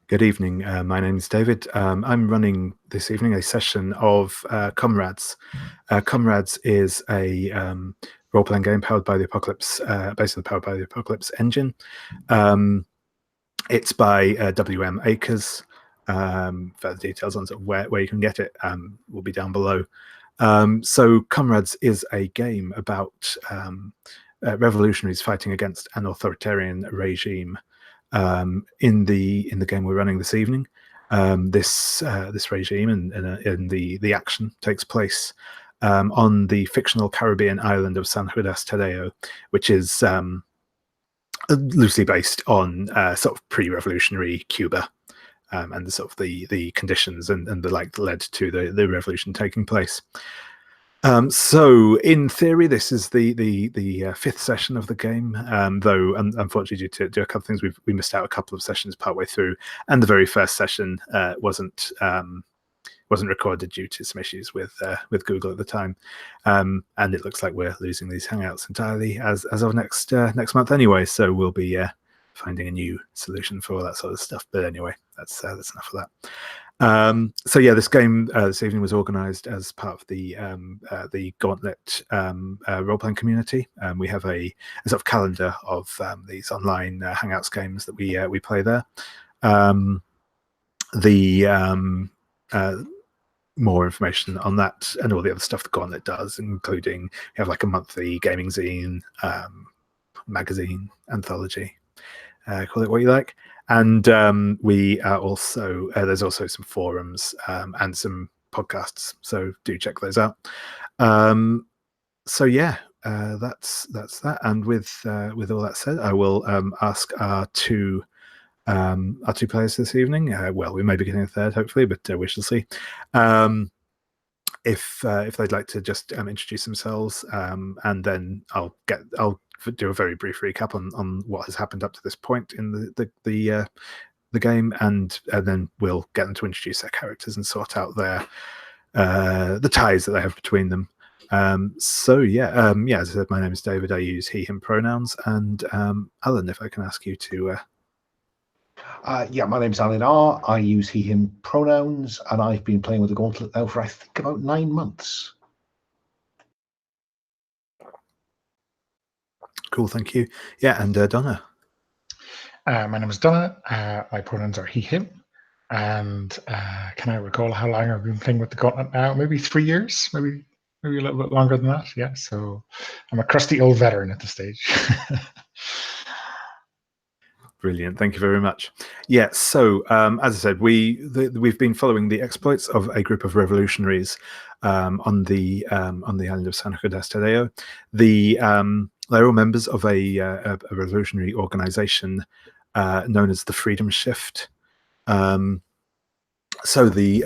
Good evening. My name is David. I'm running this evening a session of Comrades. Comrades is a role-playing game powered by the Apocalypse, basically powered by the Apocalypse engine. It's by W.M. Akers. Further details on sort of where you can get it will be down below. So Comrades is a game about revolutionaries fighting against an authoritarian regime. In the game we're running this evening, this regime and the action takes place on the fictional Caribbean island of San Judas Tadeo, which is loosely based on sort of pre-revolutionary Cuba, and the sort of the conditions and the like that led to the revolution taking place. So in theory, this is the fifth session of the game, though unfortunately due to a couple of things, we missed out a couple of sessions partway through, and the very first session wasn't recorded due to some issues with Google at the time, and it looks like we're losing these Hangouts entirely as of next month anyway. So we'll be finding a new solution for all that sort of stuff. But anyway, that's enough of that. So yeah, this game this evening was organised as part of the Gauntlet role-playing community. We have a sort of calendar of these online Hangouts games that we play there. More information on that and all the other stuff the Gauntlet does, including we have like a monthly gaming zine, magazine, anthology, call it what you like. And we are also there's also some forums and some podcasts, so do check those out. So yeah, that's that. And with all that said, I will ask our two players this evening. Well, we may be getting a third, hopefully, but we shall see. If they'd like to just introduce themselves, and then I'll do a very brief recap on what has happened up to this point in the game, and then we'll get them to introduce their characters and sort out their the ties that they have between them. So yeah, as I said, my name is David. I use he/him pronouns, and Alan, if I can ask you to. Yeah, my name's Alan R. I use he/him pronouns, and I've been playing with the Gauntlet now for I think about 9 months. Cool, thank you. Yeah, and Donna. My name is Donna. My pronouns are he/him, and can I recall how long I've been playing with the Gauntlet now? Maybe 3 years, maybe a little bit longer than that. Yeah, so I'm a crusty old veteran at this stage. Brilliant, thank you very much. Yeah, so as I said, we've been following the exploits of a group of revolutionaries on the island of San Judas Tadeo. They're all members of a revolutionary organization known as the Freedom Shift. So the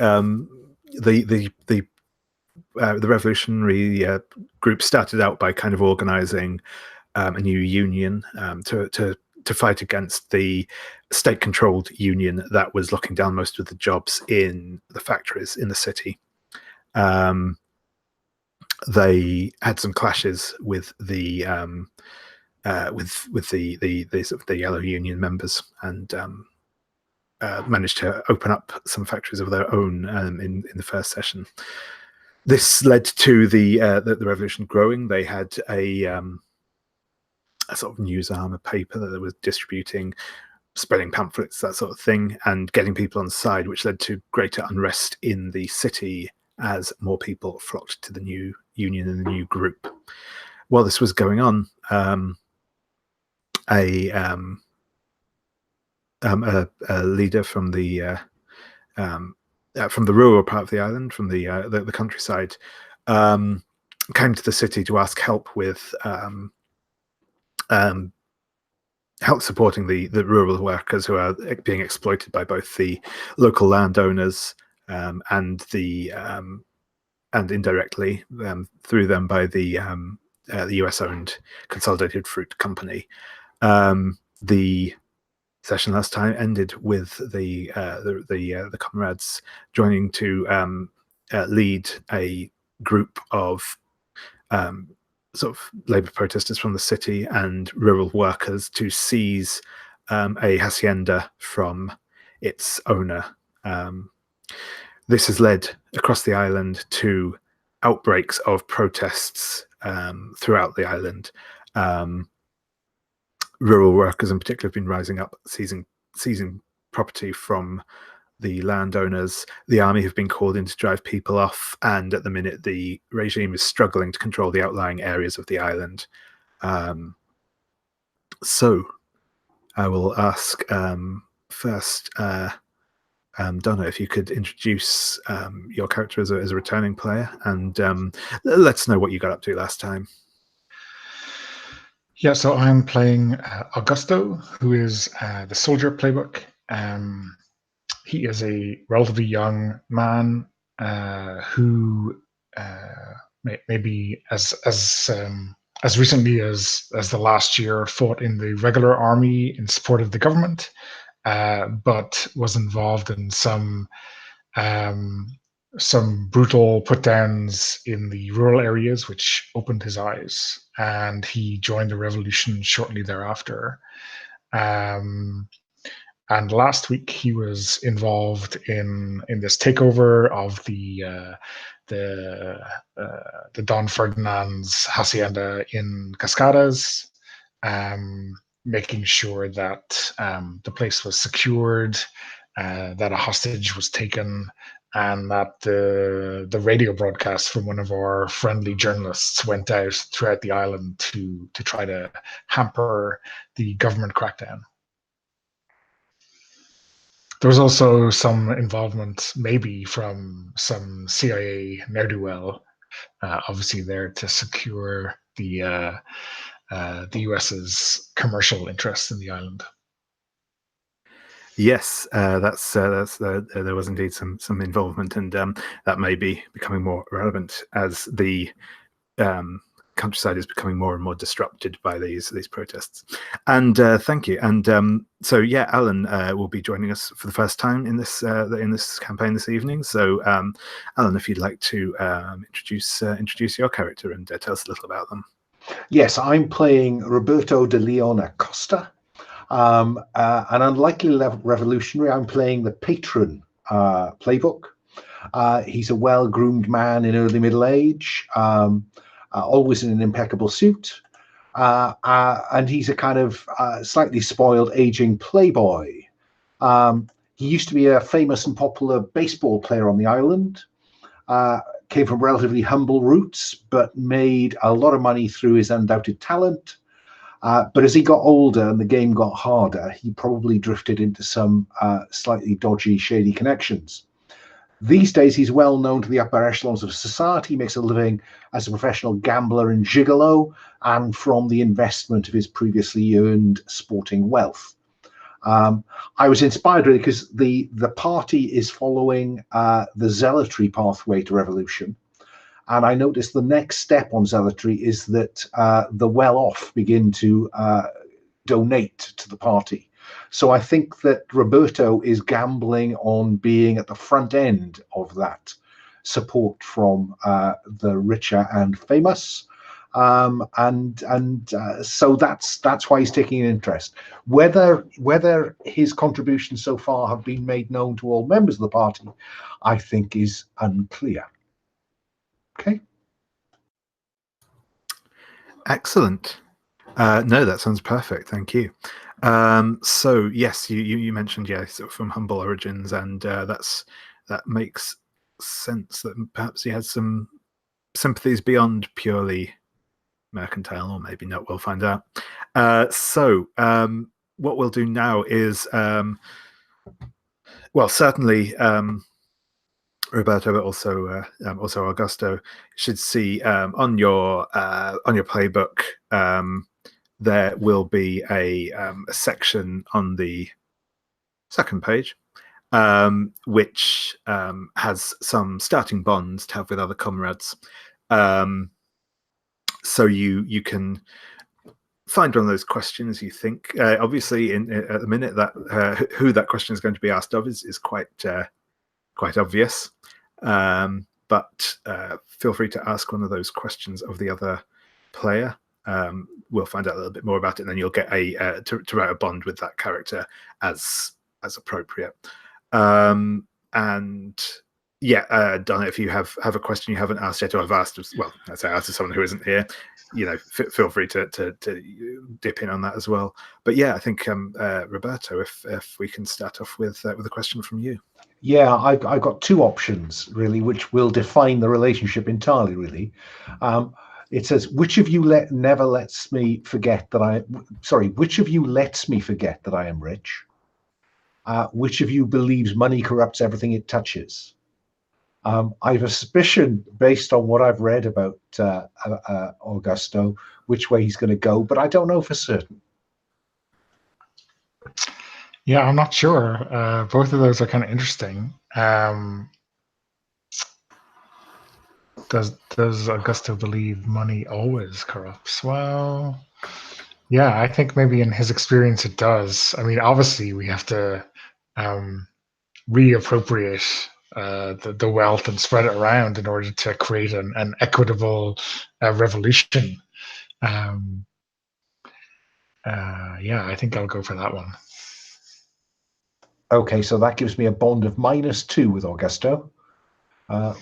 revolutionary group started out by kind of organizing a new union to fight against the state-controlled union that was locking down most of the jobs in the factories in the city. They had some clashes with the sort of the Yellow Union members, and managed to open up some factories of their own in the first session. This led to the revolution growing. They had a sort of news arm, a paper that they were distributing, spreading pamphlets, that sort of thing, and getting people on side, which led to greater unrest in the city as more people flocked to the new union and the new group. While this was going on, a leader from the rural part of the island, from the countryside, came to the city to ask help with help supporting the rural workers who are being exploited by both the local landowners and indirectly through them by the US-owned Consolidated Fruit Company. The session last time ended with the Comrades joining to lead a group of sort of labor protesters from the city and rural workers to seize a hacienda from its owner. This has led across the island to outbreaks of protests throughout the island. Rural workers in particular have been rising up, seizing property from the landowners. The army have been called in to drive people off, and at the minute the regime is struggling to control the outlying areas of the island. So I will ask first, Donna, if you could introduce your character as a returning player, and let us know what you got up to last time. Yeah, so I'm playing Augusto, who is the soldier playbook. He is a relatively young man who maybe as recently as the last year fought in the regular army in support of the government, but was involved in some brutal put-downs in the rural areas, which opened his eyes, and he joined the revolution shortly thereafter. And last week he was involved in this takeover of the Don Ferdinand's hacienda in Cascadas, making sure that the place was secured, that a hostage was taken, and that the radio broadcast from one of our friendly journalists went out throughout the island to try to hamper the government crackdown. There was also some involvement, maybe from some CIA ne'er-do-well, obviously there to secure the US's commercial interests in the island. Yes, there was indeed some involvement, and that may be becoming more relevant as the countryside is becoming more and more disrupted by these protests. And thank you. And so yeah, Alan will be joining us for the first time in this campaign this evening. So Alan, if you'd like to introduce your character and tell us a little about them. Yes, I'm playing Roberto de Leon Acosta. An unlikely revolutionary. I'm playing the Patron playbook. He's a well-groomed man in early middle age, always in an impeccable suit, and he's a kind of slightly spoiled, aging playboy. He used to be a famous and popular baseball player on the island. Came from relatively humble roots, but made a lot of money through his undoubted talent. But as he got older and the game got harder, he probably drifted into some slightly dodgy, shady connections. These days, he's well known to the upper echelons of society. He makes a living as a professional gambler and gigolo, and from the investment of his previously earned sporting wealth. I was inspired really because the party is following the zealotry pathway to revolution. And I noticed the next step on zealotry is that the well-off begin to donate to the party. So I think that Roberto is gambling on being at the front end of that support from the richer and famous. So that's why he's taking an interest. Whether his contributions so far have been made known to all members of the party, I think is unclear. Okay. Excellent. No, that sounds perfect. Thank you. So yes, you mentioned sort of from humble origins, and that makes sense that perhaps he has some sympathies beyond purely mercantile, or maybe not. We'll find out. So what we'll do now is, well, certainly. Roberto, but also Augusto, should see on your playbook there will be a section on the second page which has some starting bonds to have with other comrades. So you can find one of those questions you think. Obviously, at the minute that who that question is going to be asked of is quite obvious. But feel free to ask one of those questions of the other player. We'll find out a little bit more about it, and then you'll get to write a bond with that character as appropriate. And yeah, Donna, if you have a question you haven't asked yet, or I've asked, well, I say asked to someone who isn't here, feel free to dip in on that as well. But yeah, I think Roberto, if we can start off with a question from you. Yeah, I've got two options really, which will define the relationship entirely. Really, it says, which of you never lets me forget that I? Sorry, which of you lets me forget that I am rich? Which of you believes money corrupts everything it touches? I have a suspicion, based on what I've read about Augusto, which way he's going to go, but I don't know for certain. Yeah, I'm not sure. Both of those are kind of interesting. Does Augusto believe money always corrupts? Well, yeah, I think maybe in his experience it does. I mean, obviously we have to reappropriate the wealth and spread it around in order to create an equitable revolution. Yeah, I think I'll go for that one. Okay, so that gives me a bond of -2 with Augusto.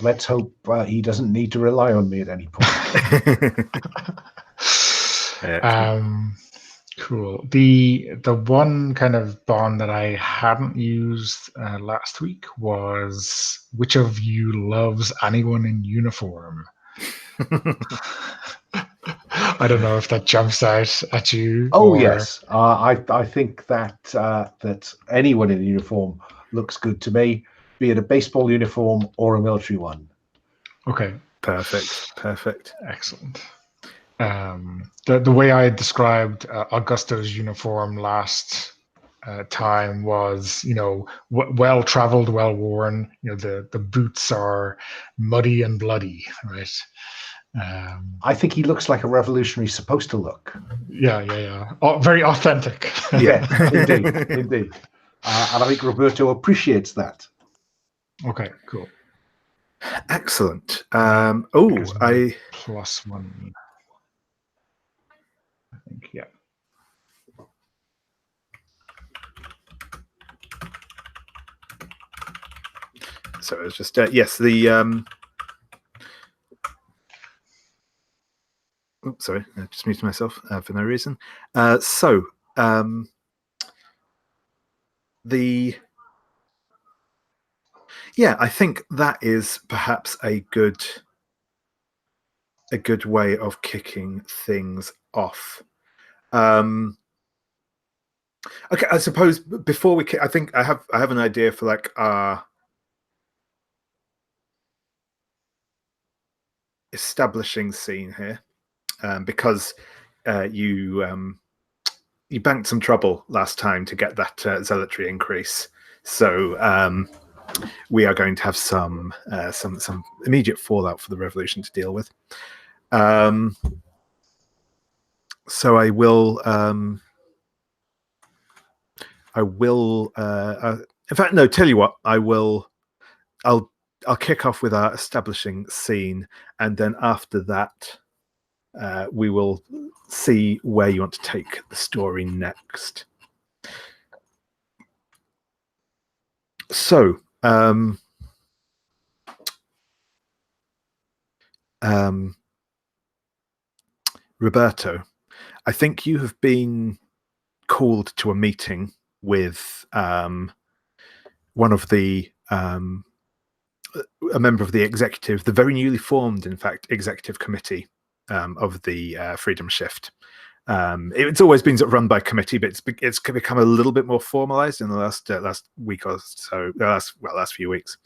Let's hope he doesn't need to rely on me at any point. Cool. The one kind of bond that I hadn't used last week was, which of you loves anyone in uniform? I don't know if that jumps out at you. Oh, yes. I think that that anyone in a uniform looks good to me, be it a baseball uniform or a military one. Okay. Perfect. Excellent. The way I described Augusto's uniform last time was, well traveled, well worn. The boots are muddy and bloody, right? I think he looks like a revolutionary's supposed to look. Yeah. Oh, very authentic. Yeah, indeed. And I think Roberto appreciates that. Okay, cool. Excellent. +1. I think, yeah. So it's just yes, the oops, sorry, I just muted myself for no reason. I think that is perhaps a good way of kicking things off. Okay, I suppose before we I think I have an idea for like our establishing scene here, because you banked some trouble last time to get that zealotry increase. So we are going to have some immediate fallout for the revolution to deal with. So I will. In fact, no. Tell you what, I'll kick off with our establishing scene, and then after that, we will see where you want to take the story next. So, Roberto, I think you have been called to a meeting with one of the a member of the executive, the very newly formed, in fact, executive committee of the Freedom Shift. It's always been sort of run by committee, but it's become a little bit more formalized in the last week or so. Last few weeks,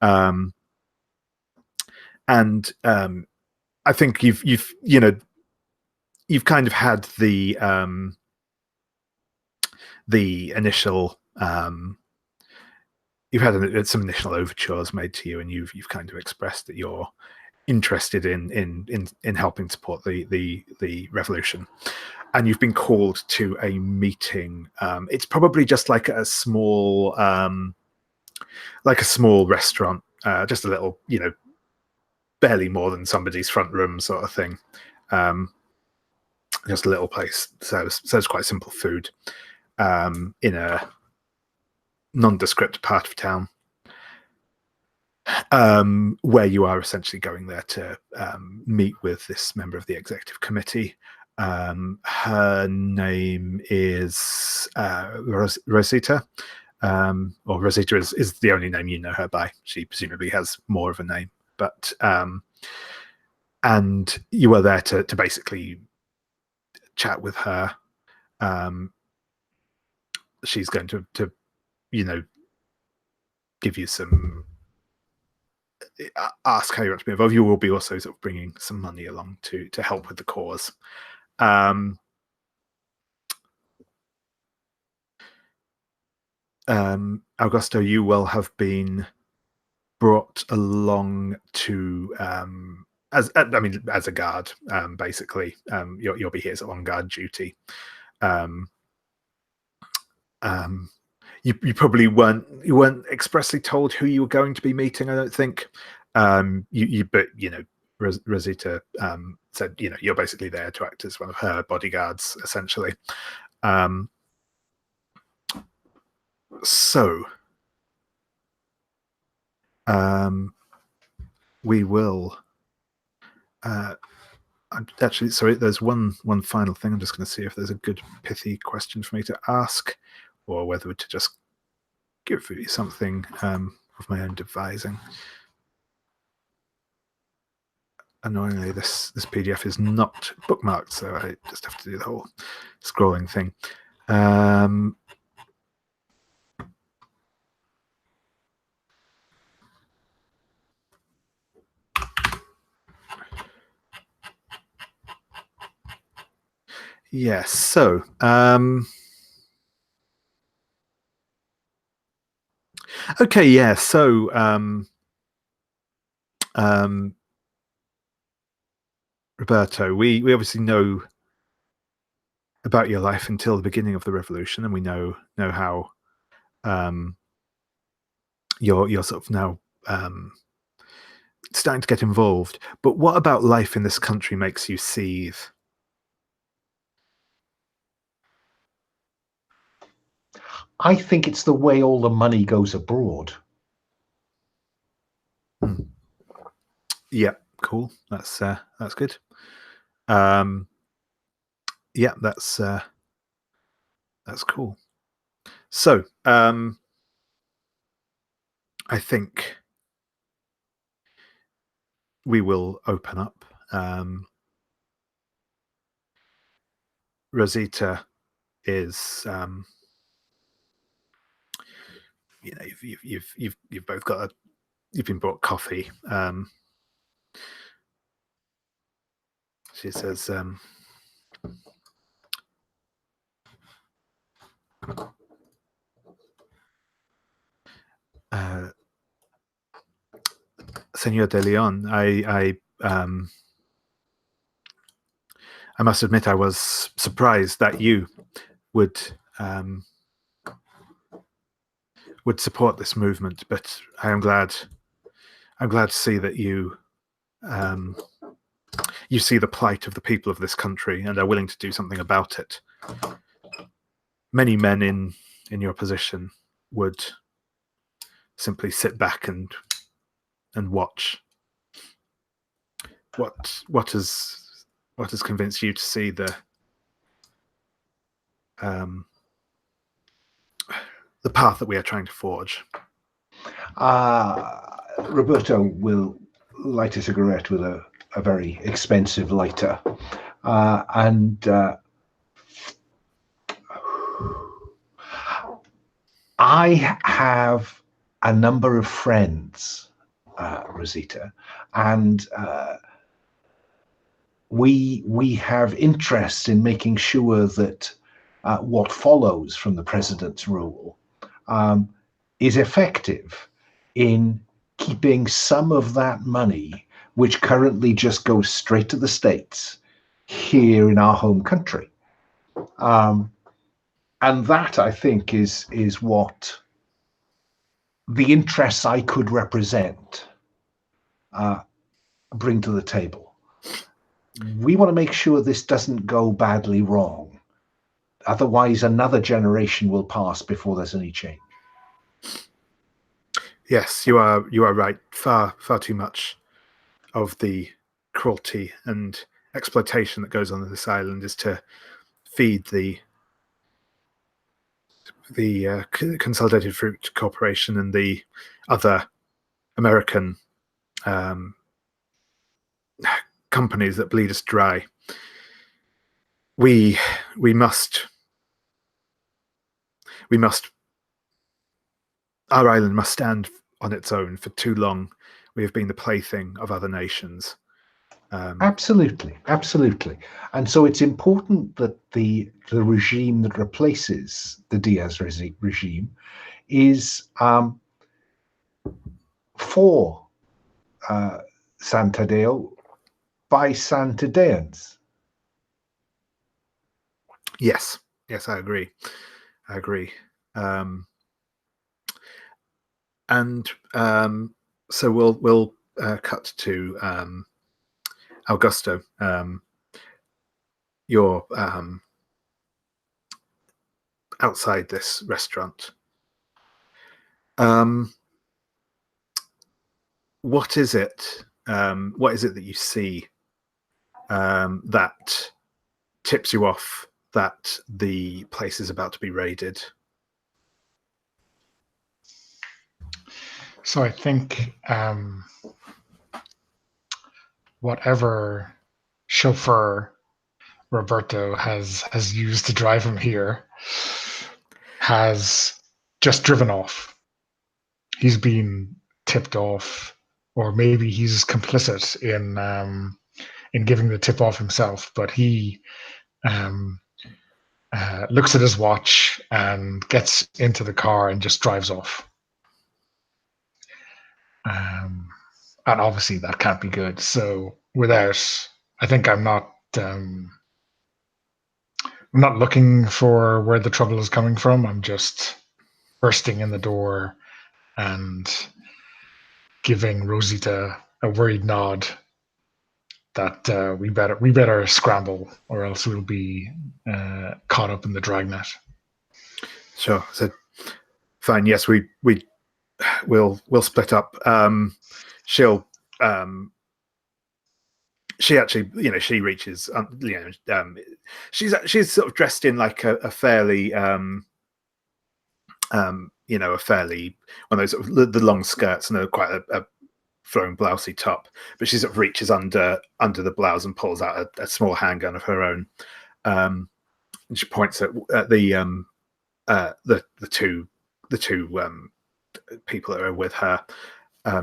and I think you've kind of had the initial. You've had some initial overtures made to you, and you've kind of expressed that you're interested in helping support the revolution, and you've been called to a meeting. It's probably just like a small restaurant, just a little, barely more than somebody's front room sort of thing. Just a little place, serves quite simple food in a nondescript part of town, where you are essentially going there to meet with this member of the executive committee. Her name is Rosita, or Rosita is the only name you know her by. She presumably has more of a name, but and you are there to basically chat with her. She's going to give you some, ask how you want to be involved. You will be also sort of bringing some money along to help with the cause. Augusto, you will have been brought along to as a guard, basically. You'll be here on guard duty. You probably weren't expressly told who you were going to be meeting, I don't think. But Rosita said you're basically there to act as one of her bodyguards, essentially. So we will. Actually, sorry, there's one final thing. I'm just going to see if there's a good pithy question for me to ask, or whether to just give you something of my own devising. Annoyingly, this PDF is not bookmarked, so I just have to do the whole scrolling thing. Yes, so okay, yeah, so Roberto, we obviously know about your life until the beginning of the revolution, and we know how you're sort of now starting to get involved. But what about life in this country makes you seethe? I think it's the way all the money goes abroad. Yeah, cool. That's good. Yeah, that's cool. So I think we will open up. Rosita is you've both got you've been brought coffee. She says Senor de Leon, I must admit I was surprised that you would support this movement, but I'm glad to see that you see the plight of the people of this country and are willing to do something about it. Many men in your position would simply sit back and watch. What has convinced you to see the path that we are trying to forge? Roberto will light a cigarette with a very expensive lighter, and I have a number of friends, Rosita, and we have interest in making sure that what follows from the president's rule is effective in keeping some of that money, which currently just goes straight to the States, here in our home country. And that, I think, is what the interests I could represent bring to the table. We want to make sure this doesn't go badly wrong. Otherwise, another generation will pass before there's any change. Yes, you are right. Far too much of the cruelty and exploitation that goes on this island is to feed the Consolidated Fruit Corporation and the other American companies that bleed us dry. We must. Our island must stand on its own. For too long, we have been the plaything of other nations. Absolutely. And so it's important that the regime that replaces the Diaz regime is for San Tadeo by San Tadeans. Yes, I agree. So we'll cut to Augusto. You're outside this restaurant. What is it? What is it that you see that tips you off that the place is about to be raided? So I think whatever chauffeur Roberto has used to drive him here has just driven off. He's been tipped off, or maybe he's complicit in giving the tip off himself. But he looks at his watch and gets into the car and just drives off. And obviously that can't be good. So I think I'm not looking for where the trouble is coming from. I'm just bursting in the door and giving Rosita a worried nod that we better scramble, or else we'll be caught up in the dragnet. Sure. So fine. Yes, we'll split up. She actually, she reaches, she's sort of dressed in like a fairly, a fairly, one of those sort of the long skirts and quite a flowing blousey top, but she sort of reaches under the blouse and pulls out a small handgun of her own. And she points at the two people that are with her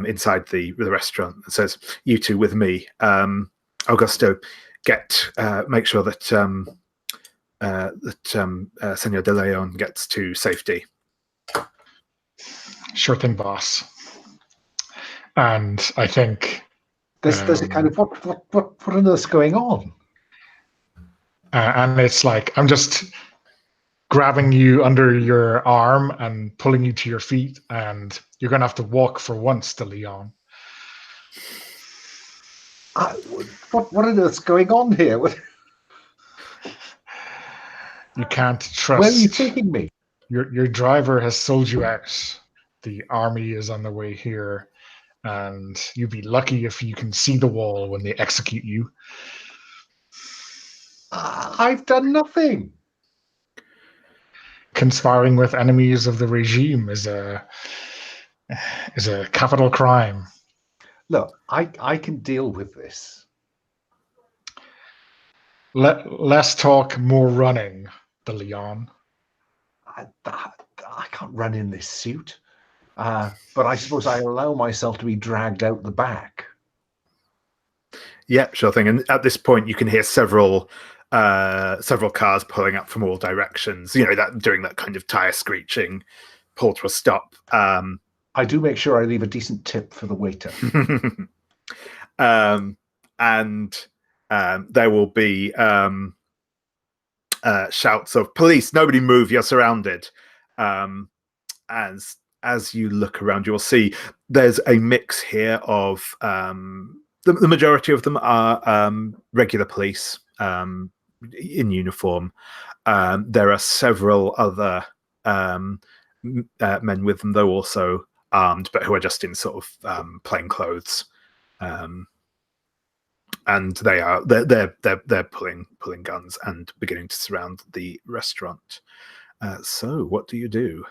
inside the restaurant and says, "You two with me. Augusto, make sure that Senor de Leon gets to safety." Sure thing, boss. And I think there's a kind of what on earth's going on? And it's like, I'm just grabbing you under your arm and pulling you to your feet, and you're going to have to walk for once to Leon. What on earth's going on here? You can't trust. Where are you taking me? Your driver has sold you out. The army is on the way here, and you'd be lucky if you can see the wall when they execute you. I've done nothing. Conspiring with enemies of the regime is a capital crime. Look, I can deal with this. Less talk, more running, de Leon. I can't run in this suit, but I suppose I allow myself to be dragged out the back. Yeah, sure thing. And at this point, you can hear several cars pulling up from all directions. That doing that kind of tire screeching, pull to a stop. I do make sure I leave a decent tip for the waiter. And there will be shouts of "Police! Nobody move! You're surrounded!" As you look around, you'll see there's a mix here of the majority of them are regular police in uniform. There are several other men with them, though also armed, but who are just in sort of plain clothes. And they're pulling guns and beginning to surround the restaurant. So what do you do?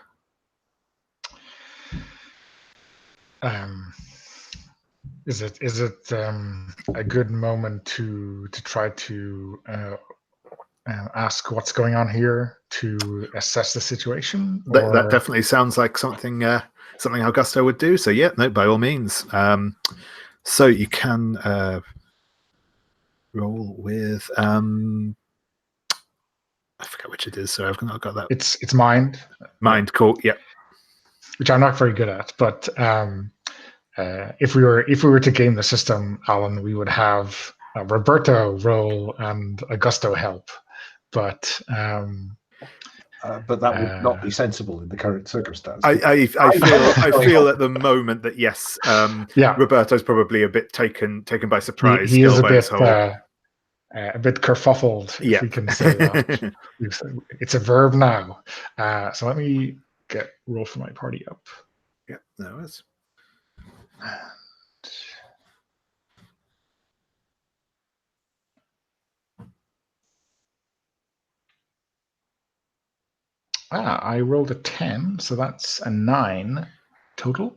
Is it a good moment to try to ask what's going on here to assess the situation? That definitely sounds like something Augusto would do. So yeah, no, by all means. So you can roll with I forget which it is, so I've not got that. It's mind. Mind, cool. Yep. Which I'm not very good at, but if we were to game the system, Alan, we would have Roberto roll and Augusto help. But that would not be sensible in the current circumstance. I feel at the moment that yes, Roberto's probably a bit taken by surprise. He is a bit kerfuffled, if we can say that. It's a verb now. So let me roll for my party up. Yeah, no, it's. I rolled a 10, so that's a 9 total.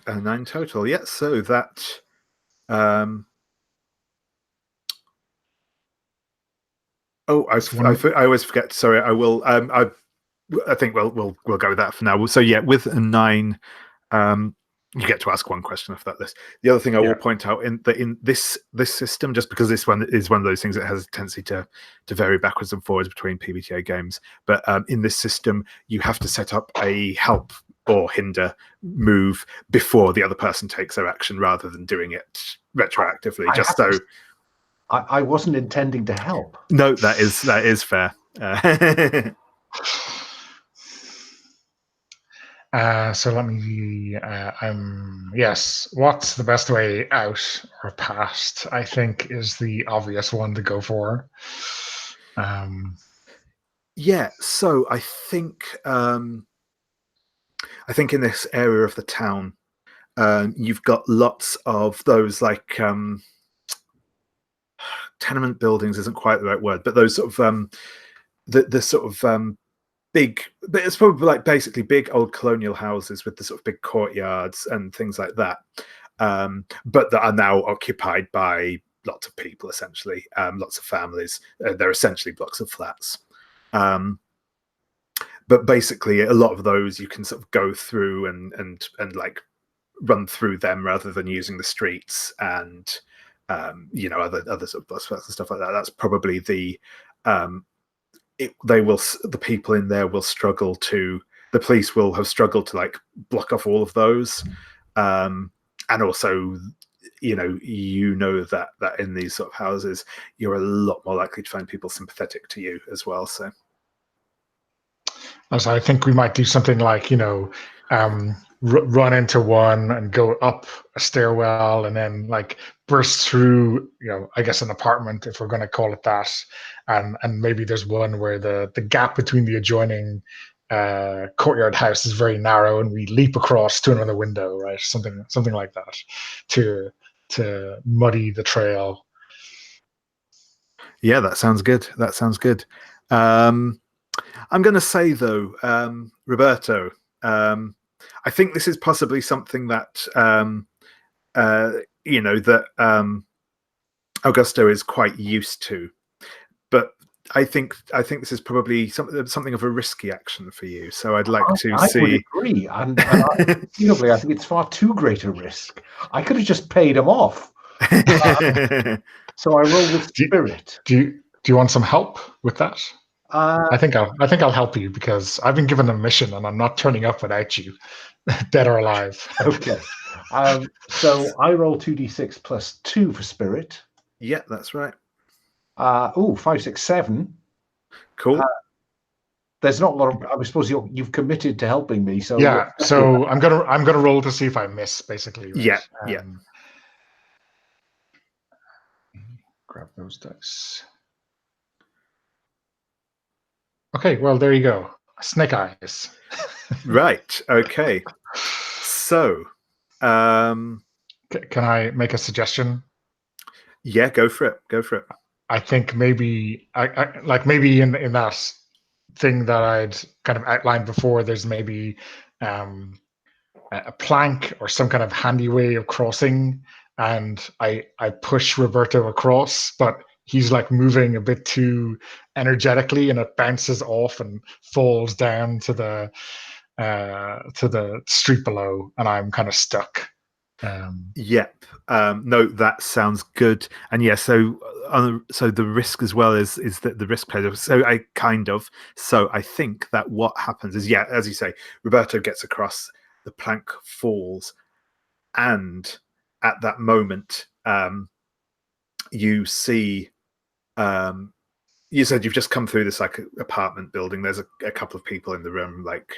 A 9 total, yeah. So that. I always forget. Sorry, I will. I think we'll go with that for now. So yeah, with a 9, you get to ask one question off that list. The other thing I will point out in this system, just because this one is one of those things that has a tendency to vary backwards and forwards between PBTA games, but in this system you have to set up a help or hinder move before the other person takes their action, rather than doing it retroactively. I wasn't intending to help. No, that is fair. So let me. Yes. What's the best way out or past? I think is the obvious one to go for. Yeah. So I think in this area of the town, you've got lots of those like. Tenement buildings isn't quite the right word, but those sort of the sort of big, but it's probably like basically big old colonial houses with the sort of big courtyards and things like that, but that are now occupied by lots of people, essentially, lots of families. They're essentially blocks of flats, but basically a lot of those you can sort of go through and like run through them rather than using the streets and other sort of bus flats and stuff like that. That's probably the people in there will struggle to. The police will have struggled to like block off all of those, and also, that in these sort of houses, you're a lot more likely to find people sympathetic to you as well. So I think we might do something like run into one and go up a stairwell and then like burst through, I guess an apartment, if we're going to call it that, and maybe there's one where the gap between the adjoining courtyard house is very narrow and we leap across to another window, right? Something like that to muddy the trail. Yeah, that sounds good. I'm going to say though, Roberto, I think this is possibly something that that Augusto is quite used to, but I think this is probably something of a risky action for you. So I'd like to see. I would agree, and I think it's far too great a risk. I could have just paid him off. So I roll with spirit. Do you want some help with that? I think I'll help you because I've been given a mission and I'm not turning up without you, dead or alive. Okay. So I roll 2d6 plus 2 for spirit. Yeah, that's right. 5, 6, 7. Cool. There's not a lot of. I suppose you've committed to helping me. So yeah. So I'm gonna roll to see if I miss, basically. Right? Yeah. Grab those dice. Okay, well, there you go. Snake eyes. Right. Okay. So, Can I make a suggestion? yeah, go for it. Go for it. I think maybe maybe in that thing that I'd kind of outlined before, there's maybe a plank or some kind of handy way of crossing, and I push Roberto across, but he's like moving a bit too energetically, and it bounces off and falls down to the street below, and I'm kind of stuck. Yep. No, that sounds good. And yeah, so so the risk as well is that the risk plays. So I think that what happens is, yeah, as you say, Roberto gets across, the plank falls, and at that moment, you see. You said you've just come through this like apartment building. There's a couple of people in the room, like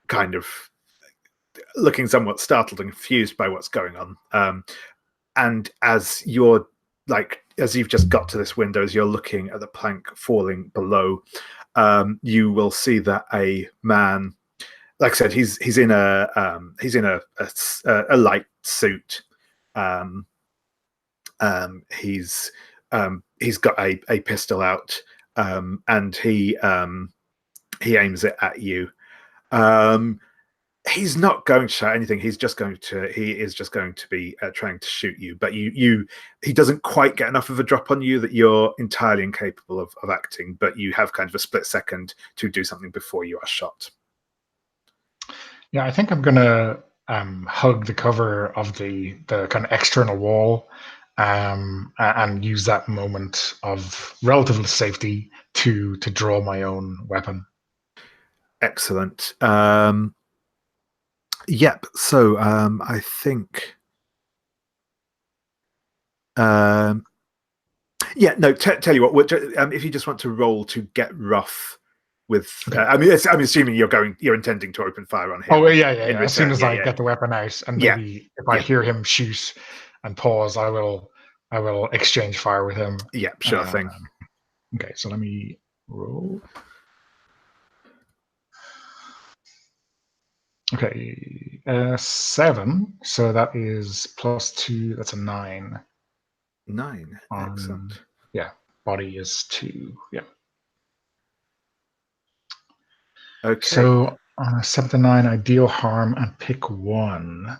kind of looking somewhat startled and confused by what's going on. And as you're as you've just got to this window, as you're looking at the plank falling below, you will see that a man, like I said, he's in a light suit. He's got a pistol out, and he aims it at you. He's not going to shout anything. He is just going to be trying to shoot you. But he doesn't quite get enough of a drop on you that you're entirely incapable of acting. But you have kind of a split second to do something before you are shot. Yeah, I think I'm gonna hug the cover of the kind of external wall, and use that moment of relative safety to draw my own weapon. Excellent. Yep. So I think. Yeah. No. Tell you what. If you just want to roll to get rough with, Okay. I'm assuming you're intending to open fire on him. Oh yeah. As soon as I get the weapon out, and maybe if I hear him shoot and pause, I will exchange fire with him. Yeah. Sure thing. Okay. So let me roll. Okay, 7. So that is +2. That's a 9. 9. Excellent. Yeah, body is 2. Yeah. Okay. So on a 7 to 9, I deal harm and pick 1.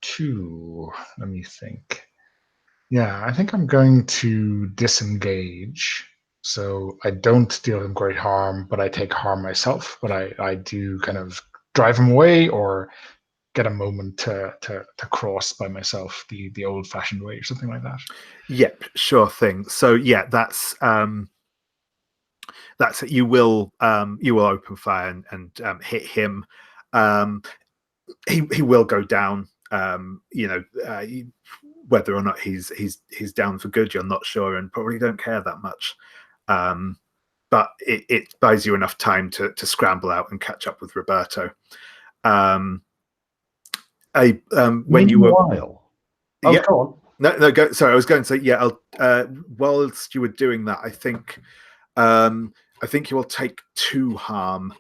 2. Let me think. Yeah, I think I'm going to disengage. So I don't deal him great harm, but I take harm myself. But I do kind of drive him away or get a moment to cross by myself the old-fashioned way or something like that. Yep, sure thing. So yeah, that's it. You will open fire and hit him. He will go down. Whether or not he's down for good, you're not sure, and probably don't care that much. But it buys you enough time to scramble out and catch up with Roberto. When you were, go on. No, go. Sorry, I was going to say, yeah. Whilst you were doing that, I think you will take 2 harm.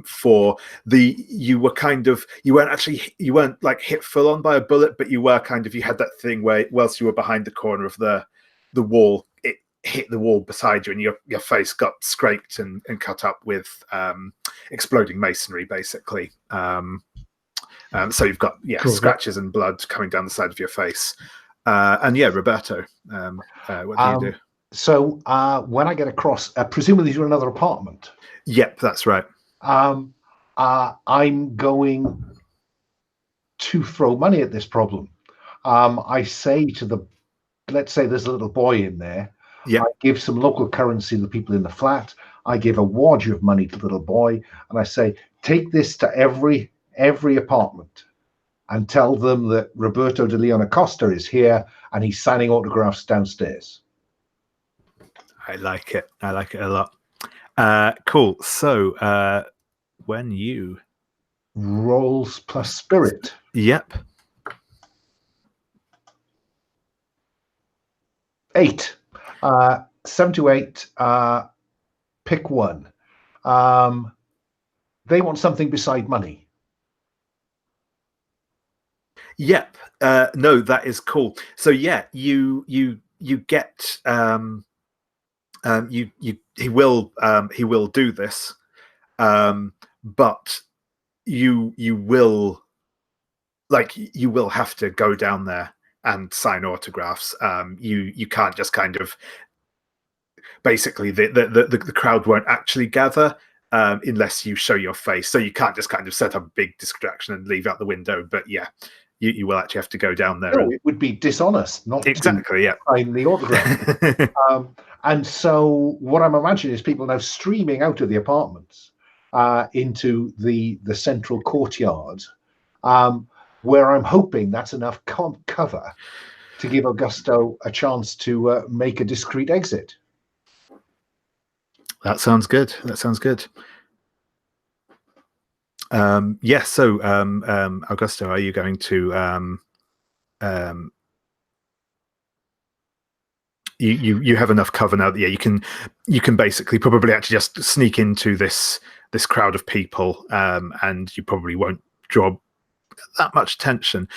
For you weren't like hit full on by a bullet, but you were you had that thing where whilst you were behind the corner of the wall, it hit the wall beside you, and your face got scraped and cut up with exploding masonry, basically. So you've got cool, scratches and blood coming down the side of your face. And yeah, Roberto, what do you do? So when I get across, presumably to another apartment. Yep, that's right. I'm going to throw money at this problem. I say let's say there's a little boy in there. Yep. I give some local currency to the people in the flat. I give a wad of money to the little boy, and I say, take this to every apartment and tell them that Roberto de Leon Acosta is here and he's signing autographs downstairs. I like it. I like it a lot. Cool. So when you rolls plus spirit. Yep. 8. 7 to 8. pick one. They want something beside money. Yep. No, that is cool. So yeah, you get he will do this, but you will have to go down there and sign autographs. You can't just kind of basically the crowd won't actually gather unless you show your face. So you can't just kind of set up a big distraction and leave out the window. But yeah, you will actually have to go down there. No, it would be dishonest not exactly, to sign the autograph. And so what I'm imagining is people now streaming out of the apartments into the central courtyard, where I'm hoping that's enough cover to give Augusto a chance to make a discreet exit. That sounds good. Yeah. So, Augusto, are you going to? You have enough cover now that you can basically probably actually just sneak into this crowd of people, and you probably won't draw that much attention.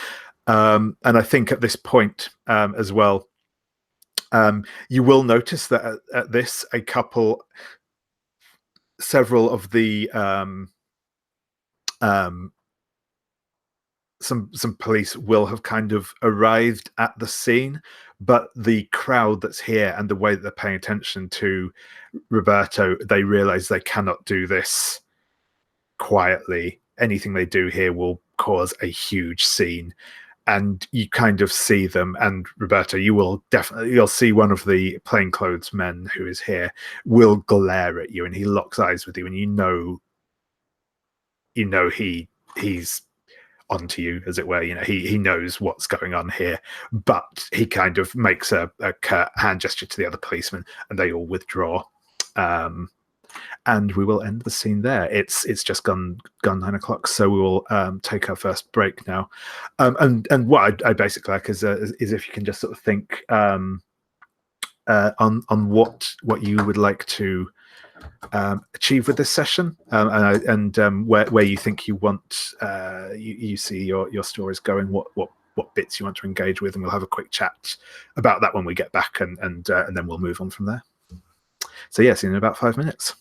And I think at this point as well, you will notice that at this several of the some police will have kind of arrived at the scene, but the crowd that's here and the way that they're paying attention to Roberto, they realize they cannot do this quietly. Anything they do here will cause a huge scene, and you kind of see them. And Roberto, you'll see one of the plainclothes men who is here will glare at you, and he locks eyes with you, and he's onto you, as it were. He knows what's going on here, but he kind of makes a curt hand gesture to the other policemen, and they all withdraw. And we will end the scene there. It's just gone 9 o'clock, so we will take our first break now. And what I basically like is if you can just sort of think on what you would like to achieve with this session, and where you think you want you see your stories going, what bits you want to engage with, and we'll have a quick chat about that when we get back, and then we'll move on from there. So yeah, see you in about 5 minutes.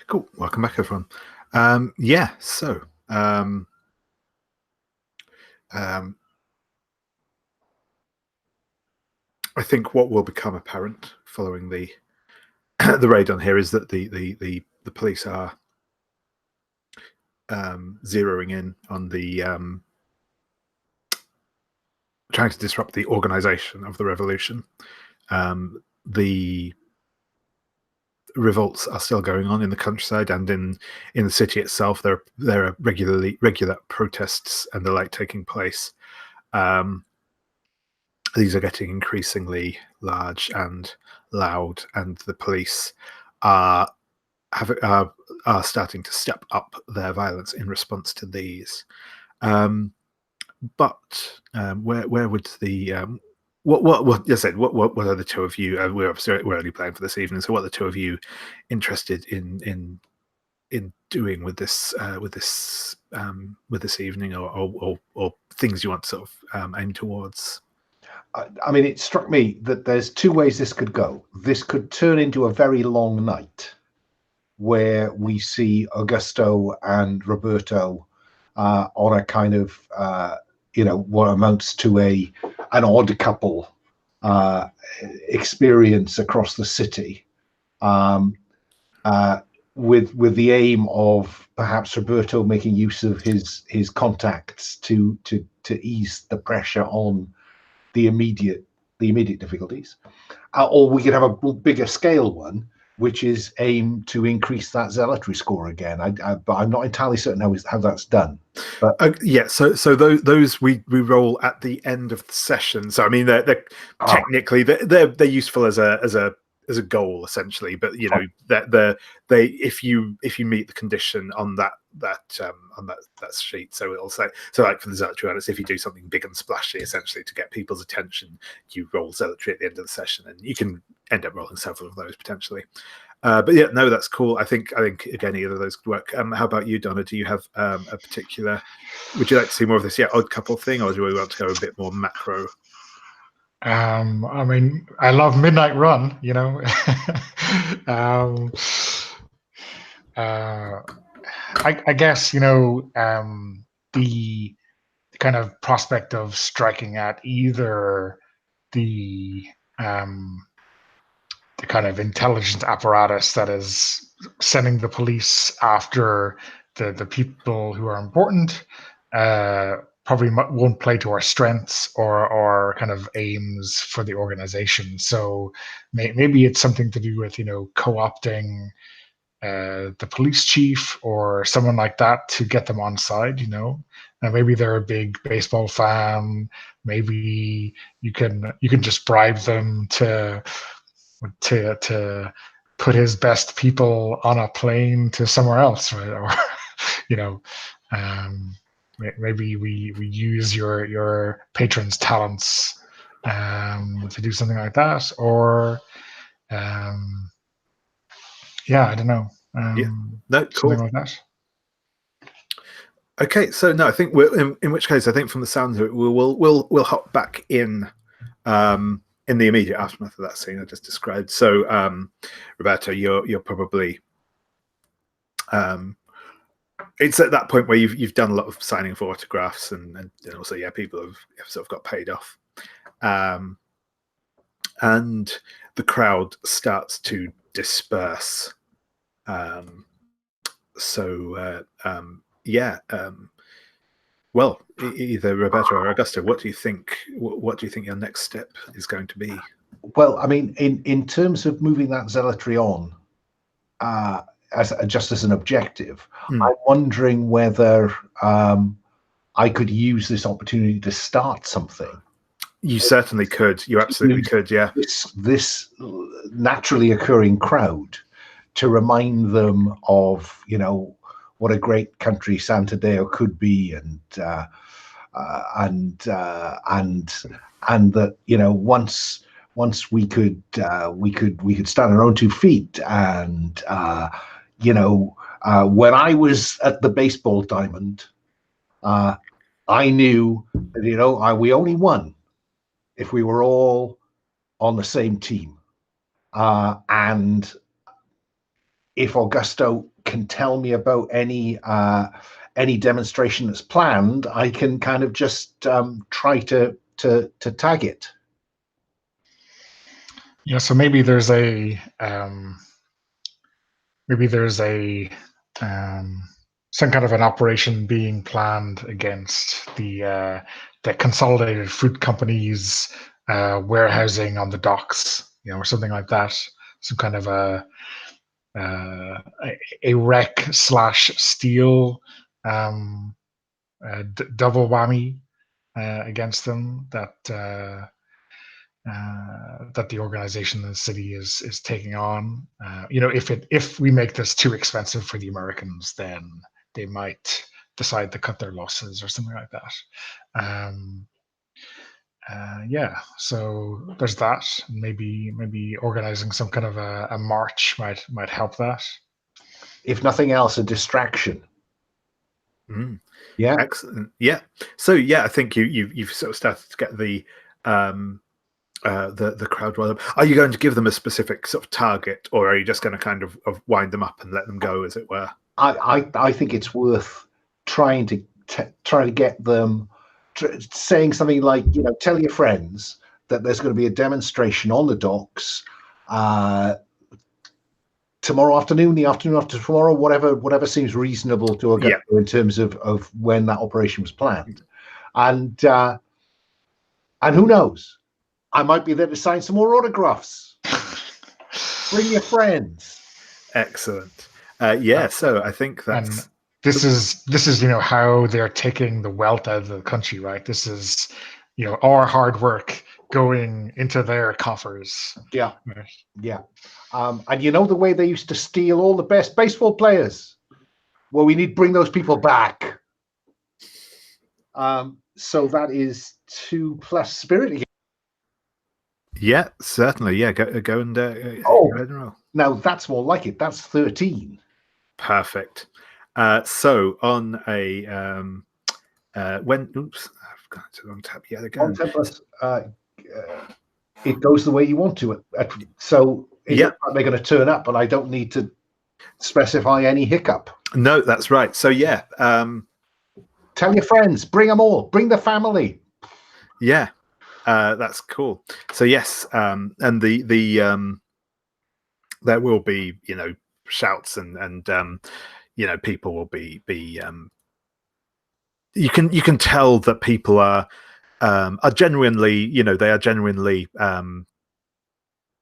Cool. Welcome back, everyone. So I think what will become apparent following the the raid on here is that the police are zeroing in on the trying to disrupt the organization of the revolution. The revolts are still going on in the countryside and in the city itself. There are regular protests and the like taking place. These are getting increasingly large and loud, and the police are starting to step up their violence in response to these. But where would the what you said? What are the two of you? We're only playing for this evening, so what are the two of you interested in doing with this evening, or things you want to sort of aim towards? I mean, it struck me that there's two ways this could go. This could turn into a very long night where we see Augusto and Roberto on a kind of, what amounts to an odd couple experience across the city, with the aim of perhaps Roberto making use of his contacts to ease the pressure on the immediate difficulties, or we could have a bigger scale one, which is aimed to increase that zealotry score again. But I'm not entirely certain how that's done. But so those we roll at the end of the session. So I mean, they're technically they're useful as a goal essentially, but that they if you meet the condition on that sheet, so it'll say, so like for the zealotry one, it's if you do something big and splashy essentially to get people's attention, you roll zealotry at the end of the session, and you can end up rolling several of those potentially. But yeah, no, that's cool. I think again, either of those could work. How about you, Donna? Do you have a particular? Would you like to see more of this odd couple thing, or do we want to go a bit more macro? I mean, I love Midnight Run, I guess, the kind of prospect of striking at either the kind of intelligence apparatus that is sending the police after the people who are important, probably won't play to our strengths or kind of aims for the organization. So maybe it's something to do with co-opting the police chief or someone like that to get them on side. Now maybe they're a big baseball fan. Maybe you can just bribe them to put his best people on a plane to somewhere else, right? Or maybe we use your patron's talents to do something like that, or I don't know. No, cool. Something like that. Okay, so no, I think we're in which case I think from the sounds of it, we'll hop back in the immediate aftermath of that scene I just described. So Roberto, you're probably it's at that point where you've done a lot of signing for autographs and also people have sort of got paid off, and the crowd starts to disperse. Well, either Roberto or Augusto, what do you think? What do you think your next step is going to be? Well, I mean, in terms of moving that zealotry on, just as an objective, I'm wondering whether I could use this opportunity to start something. You certainly could. You absolutely could. Yeah. This naturally occurring crowd to remind them of what a great country San Tadeo could be, and that once we could stand on our own 2 feet, and when I was at the baseball diamond, I knew that we only won if we were all on the same team, and if Augusto can tell me about any demonstration that's planned, I can kind of just try to tag it. Yeah, so maybe there's a some kind of an operation being planned against the consolidated fruit companies warehousing on the docks, or something like that. Some kind of a wreck / steal double whammy against them that the organization in the city is taking on. If we make this too expensive for the Americans, then they might decide to cut their losses or something like that. So there's that. Maybe organizing some kind of a march might help that. If nothing else, a distraction. Yeah, excellent. Yeah. So I think you've sort of started to get the crowd well. Are you going to give them a specific sort of target, or are you just going to kind of wind them up and let them go, as it were? I think it's worth trying to get them saying something like, tell your friends that there's going to be a demonstration on the docks tomorrow afternoon, the afternoon after tomorrow, whatever seems reasonable to Augusto in terms of when that operation was planned, and who knows, I might be there to sign some more autographs. Bring your friends. Excellent. So I think that's. This is how they're taking the wealth out of the country, right? This is our hard work going into their coffers. Yeah, right. Yeah. And the way they used to steal all the best baseball players? Well, we need to bring those people back. So that is 2+ spirit again. Yeah, certainly. Yeah, go and roll. Now that's more like it. That's 13. Perfect. So on a when oops, I've got to the wrong tab yet again. It goes the way you want to. So they're going to turn up, and I don't need to specify any hiccup. No, that's right. So tell your friends, bring them all, bring the family. Yeah, that's cool. So yes, and the there will be shouts and people will be you can tell that people are genuinely they are genuinely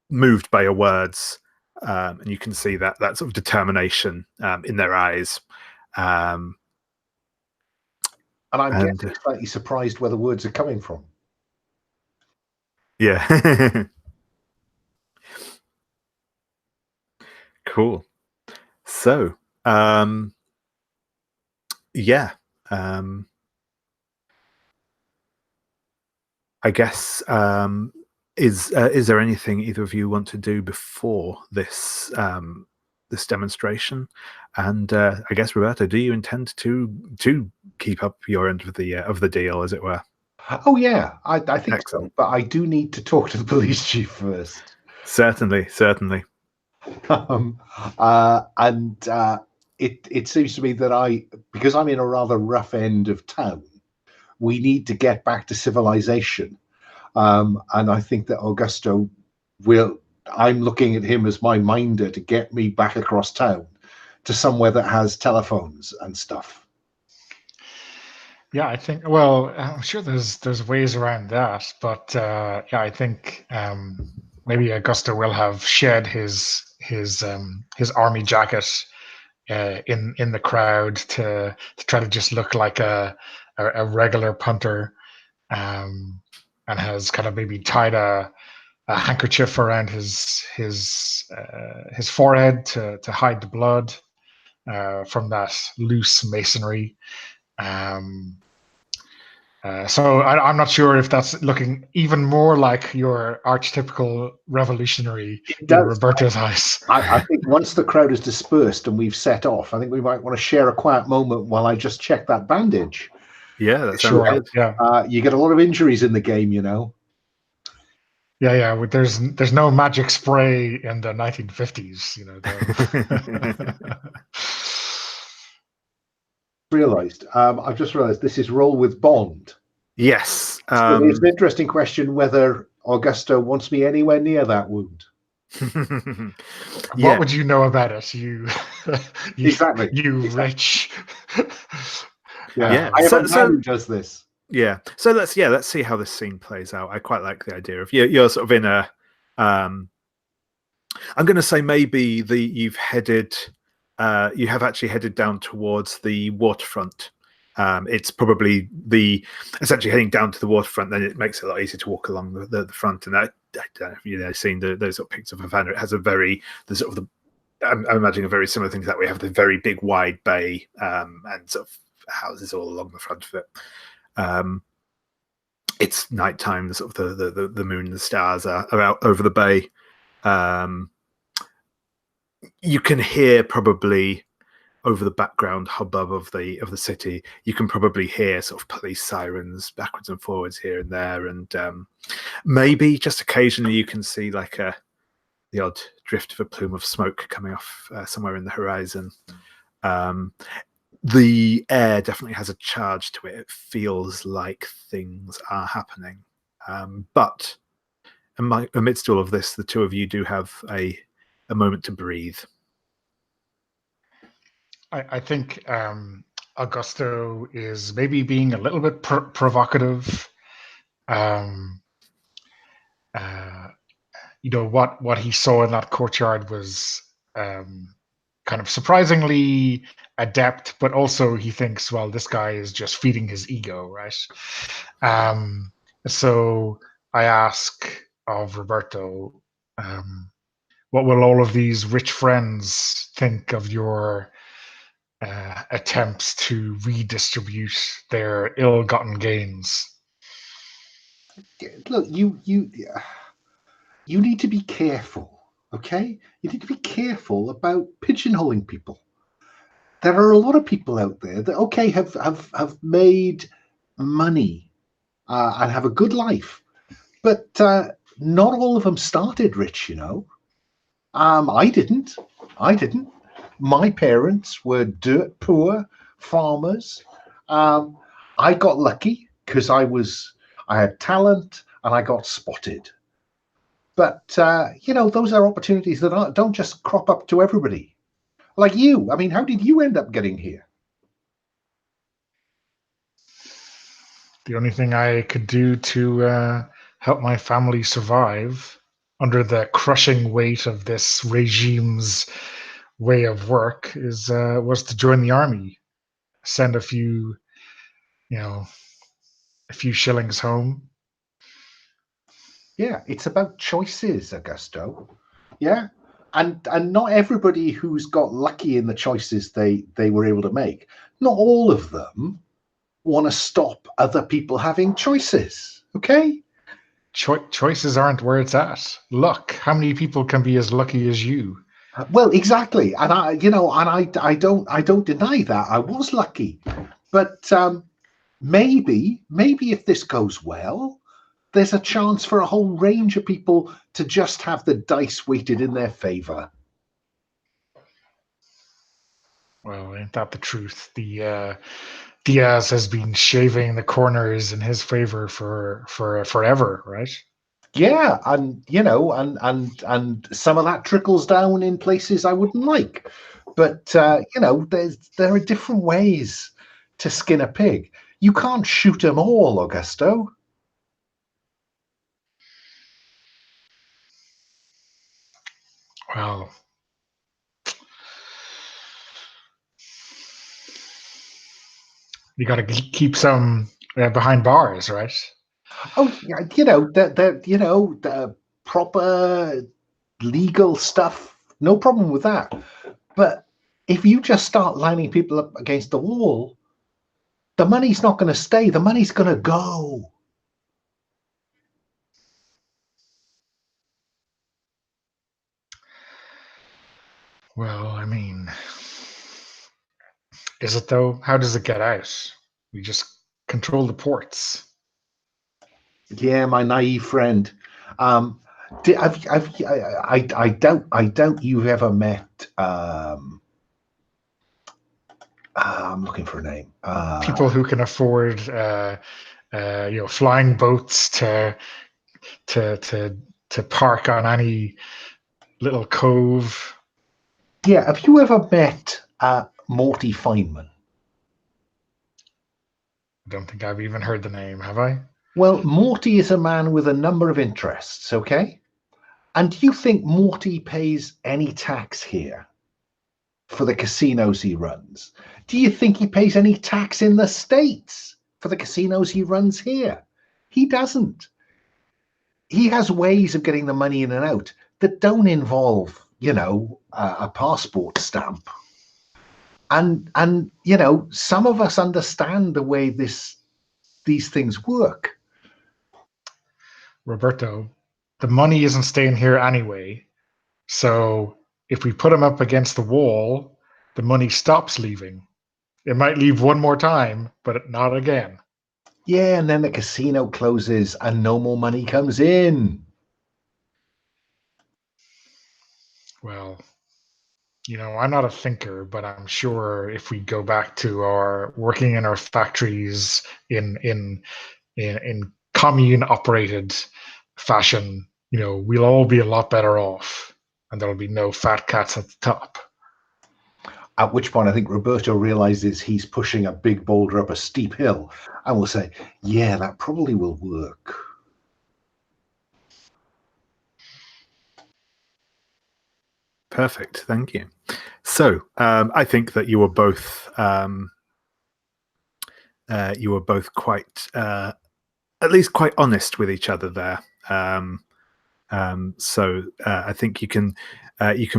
moved by your words, and you can see that sort of determination in their eyes. And I'm getting slightly surprised where the words are coming from. Yeah. Cool. So I guess is there anything either of you want to do before this this demonstration? And I guess, Roberto, do you intend to keep up your end of the deal, as it were? Oh yeah, I think excellent. So, but I do need to talk to the police chief first. Certainly. It seems to me that because I'm in a rather rough end of town, we need to get back to civilization. And I think that Augusto I'm looking at him as my minder to get me back across town to somewhere that has telephones and stuff. Yeah, I think. Well, I'm sure there's ways around that, but I think maybe Augusto will have shed his army jacket in the crowd to try to just look like a regular punter, and has kind of maybe tied a handkerchief around his forehead to hide the blood from that loose masonry. So I'm not sure if that's looking even more like your archetypical revolutionary in Roberto's eyes. I think once the crowd is dispersed and we've set off, I think we might want to share a quiet moment while I just check that bandage. Yeah, that's sure. Yeah, you get a lot of injuries in the game, Yeah. There's no magic spray in the 1950s. I've just realized this is Roll with Bond. Yes. So it's an interesting question whether Augusto wants me anywhere near that wound. What would you know about it? Exactly. You rich. Yeah. I have a man who does this. Yeah. So let's see how this scene plays out. I quite like the idea of you're sort of in a I'm going to say maybe you have actually headed down towards the waterfront. It's probably essentially heading down to the waterfront. Then it makes it a lot easier to walk along the front. And I don't know if you've seen those sort of pictures of Havana. It has I'm imagining a very similar thing to that. We have the very big wide bay and sort of houses all along the front of it. It's nighttime. The the moon and the stars are out over the bay. You can hear probably over the background hubbub of the city. You can probably hear sort of police sirens backwards and forwards here and there, and maybe just occasionally you can see like the odd drift of a plume of smoke coming off somewhere in the horizon. The air definitely has a charge to it. It feels like things are happening, but amidst all of this, the two of you do have a moment to breathe. I think Augusto is maybe being a little bit provocative. What he saw in that courtyard was kind of surprisingly adept, but also he thinks, well, this guy is just feeding his ego, right? So I ask of Roberto, what will all of these rich friends think of your attempts to redistribute their ill-gotten gains? Look, you need to be careful, okay? You need to be careful about pigeonholing people. There are a lot of people out there that have made money and have a good life, but not all of them started rich. I didn't. My parents were dirt poor farmers. I got lucky because I had talent and I got spotted. But those are opportunities that don't just crop up to everybody. Like you. I mean, how did you end up getting here? The only thing I could do to help my family survive under the crushing weight of this regime's way of work was to join the army, send a few shillings home. Yeah, it's about choices, Augusto. Yeah. And not everybody who's got lucky in the choices they were able to make, not all of them want to stop other people having choices. Okay? Choices aren't where it's at. Luck. How many people can be as lucky as you? Well, exactly. And I don't deny that. I was lucky. But maybe if this goes well, there's a chance for a whole range of people to just have the dice weighted in their favor. Well, ain't that the truth? The Diaz has been shaving the corners in his favor for forever, right? Yeah, and and some of that trickles down in places I wouldn't like. But there are different ways to skin a pig. You can't shoot them all, Augusto. Well, you got to keep some behind bars, right? Oh, yeah, the proper legal stuff, no problem with that. But if you just start lining people up against the wall, the money's not going to stay. The money's going to go. Well, I mean, is it though? How does it get out? We just control the ports. Yeah, my naive friend. I doubt you've ever met. I'm looking for a name. People who can afford, flying boats to park on any little cove. Yeah, have you ever met Morty Feynman? I don't think I've even heard the name, have I? Well, Morty is a man with a number of interests, okay? And do you think Morty pays any tax here for the casinos he runs? Do you think he pays any tax in the States for the casinos he runs here? He doesn't. He has ways of getting the money in and out that don't involve, a passport stamp. And some of us understand the way these things work. Roberto, the money isn't staying here anyway. So if we put him up against the wall, the money stops leaving. It might leave one more time, but not again. Yeah, and then the casino closes and no more money comes in. Well, I'm not a thinker, but I'm sure if we go back to our working in our factories in commune operated fashion, we'll all be a lot better off, and there'll be no fat cats at the top. At which point I think Roberto realizes he's pushing a big boulder up a steep hill and will say, yeah, that probably will work. Perfect, thank you. So I think that you were both quite at least quite honest with each other there. So I think you can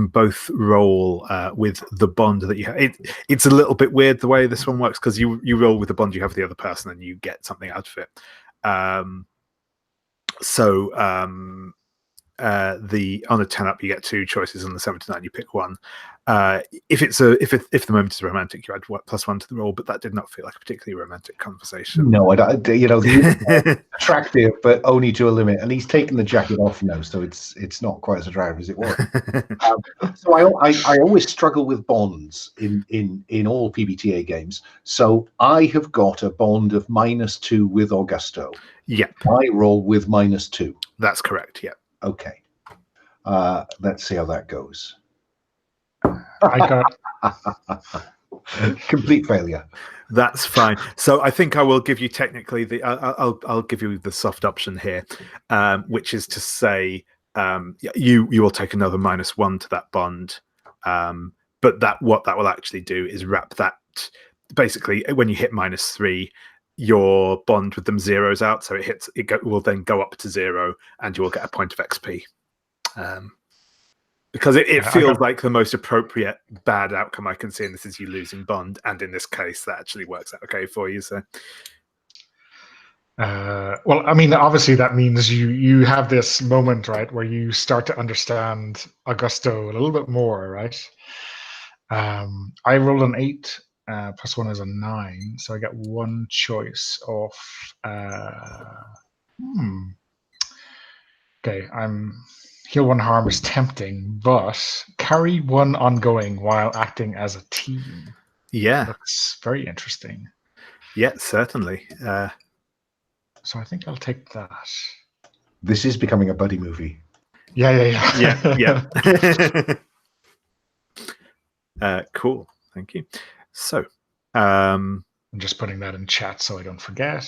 both roll with the bond that you have. It's a little bit weird the way this one works, because you roll with the bond you have with the other person and you get something out of it. On a 10 up, you get two choices. On the 7 to 9, you pick one. If the moment is romantic, you add +1 to the roll, but that did not feel like a particularly romantic conversation. No, I don't. Attractive, but only to a limit. And he's taken the jacket off now, so it's not quite as attractive as it was. So I always struggle with bonds in all PBTA games. So I have got a bond of -2 with Augusto. Yep. I roll with -2. That's correct. Yep. Okay. Let's see how that goes. I got complete failure. That's fine. So I think I will give you technically I'll give you the soft option here, which is to say you will take another -1 to that bond, but what that will actually do is wrap that. Basically, when you hit -3, your bond with them zeroes out, so will then go up to 0, and you will get a point of XP. Because it feels like the most appropriate bad outcome I can see in this is you losing bond, and in this case that actually works out okay for you. So well, I mean, obviously that means you have this moment, right, where you start to understand Augusto a little bit more, right? I rolled an 8, +1 is a 9, so I get one choice of okay, heal 1 harm is tempting, but carry 1 ongoing while acting as a team. Yeah, looks very interesting. Yeah, certainly. So I think I'll take that. This is becoming a buddy movie. Yeah. Cool. Thank you. So, I'm just putting that in chat so I don't forget.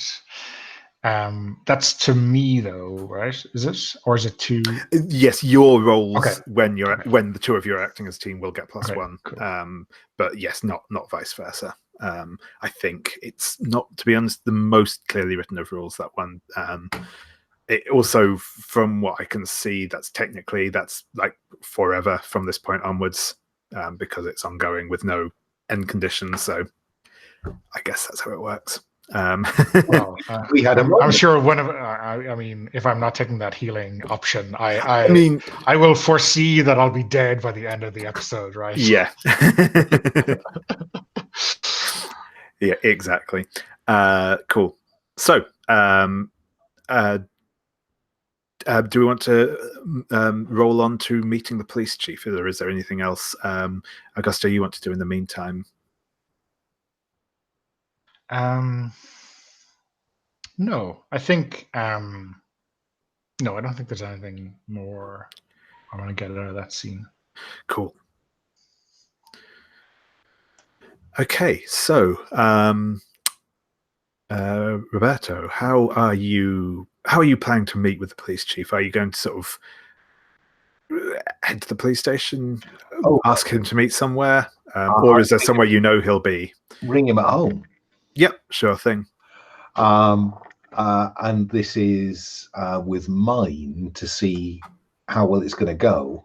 That's to me though, right? Is it, or is it to? Yes, your rolls okay. when the two of you are acting as a team will get +1. Cool. But yes, not vice versa. I think it's not, to be honest, the most clearly written of rules, that one. It also, from what I can see, that's like forever from this point onwards, because it's ongoing with no end conditions. So I guess that's how it works. Well, we had I'm sure one of. I mean, if I'm not taking that healing option, I will foresee that I'll be dead by the end of the episode, right? Yeah. Yeah, exactly. Cool. So, do we want to roll on to meeting the police chief, or is there anything else, Augusto, you want to do in the meantime? No, I think no, I don't think there's anything more I want to get out of that scene. Cool. Okay, so Roberto, how are you planning to meet with the police chief? Are you going to sort of head to the police station, ask him to meet somewhere, or is there somewhere he'll be? Ring him at home. Yep, sure thing. And this is with mine to see how well it's going to go.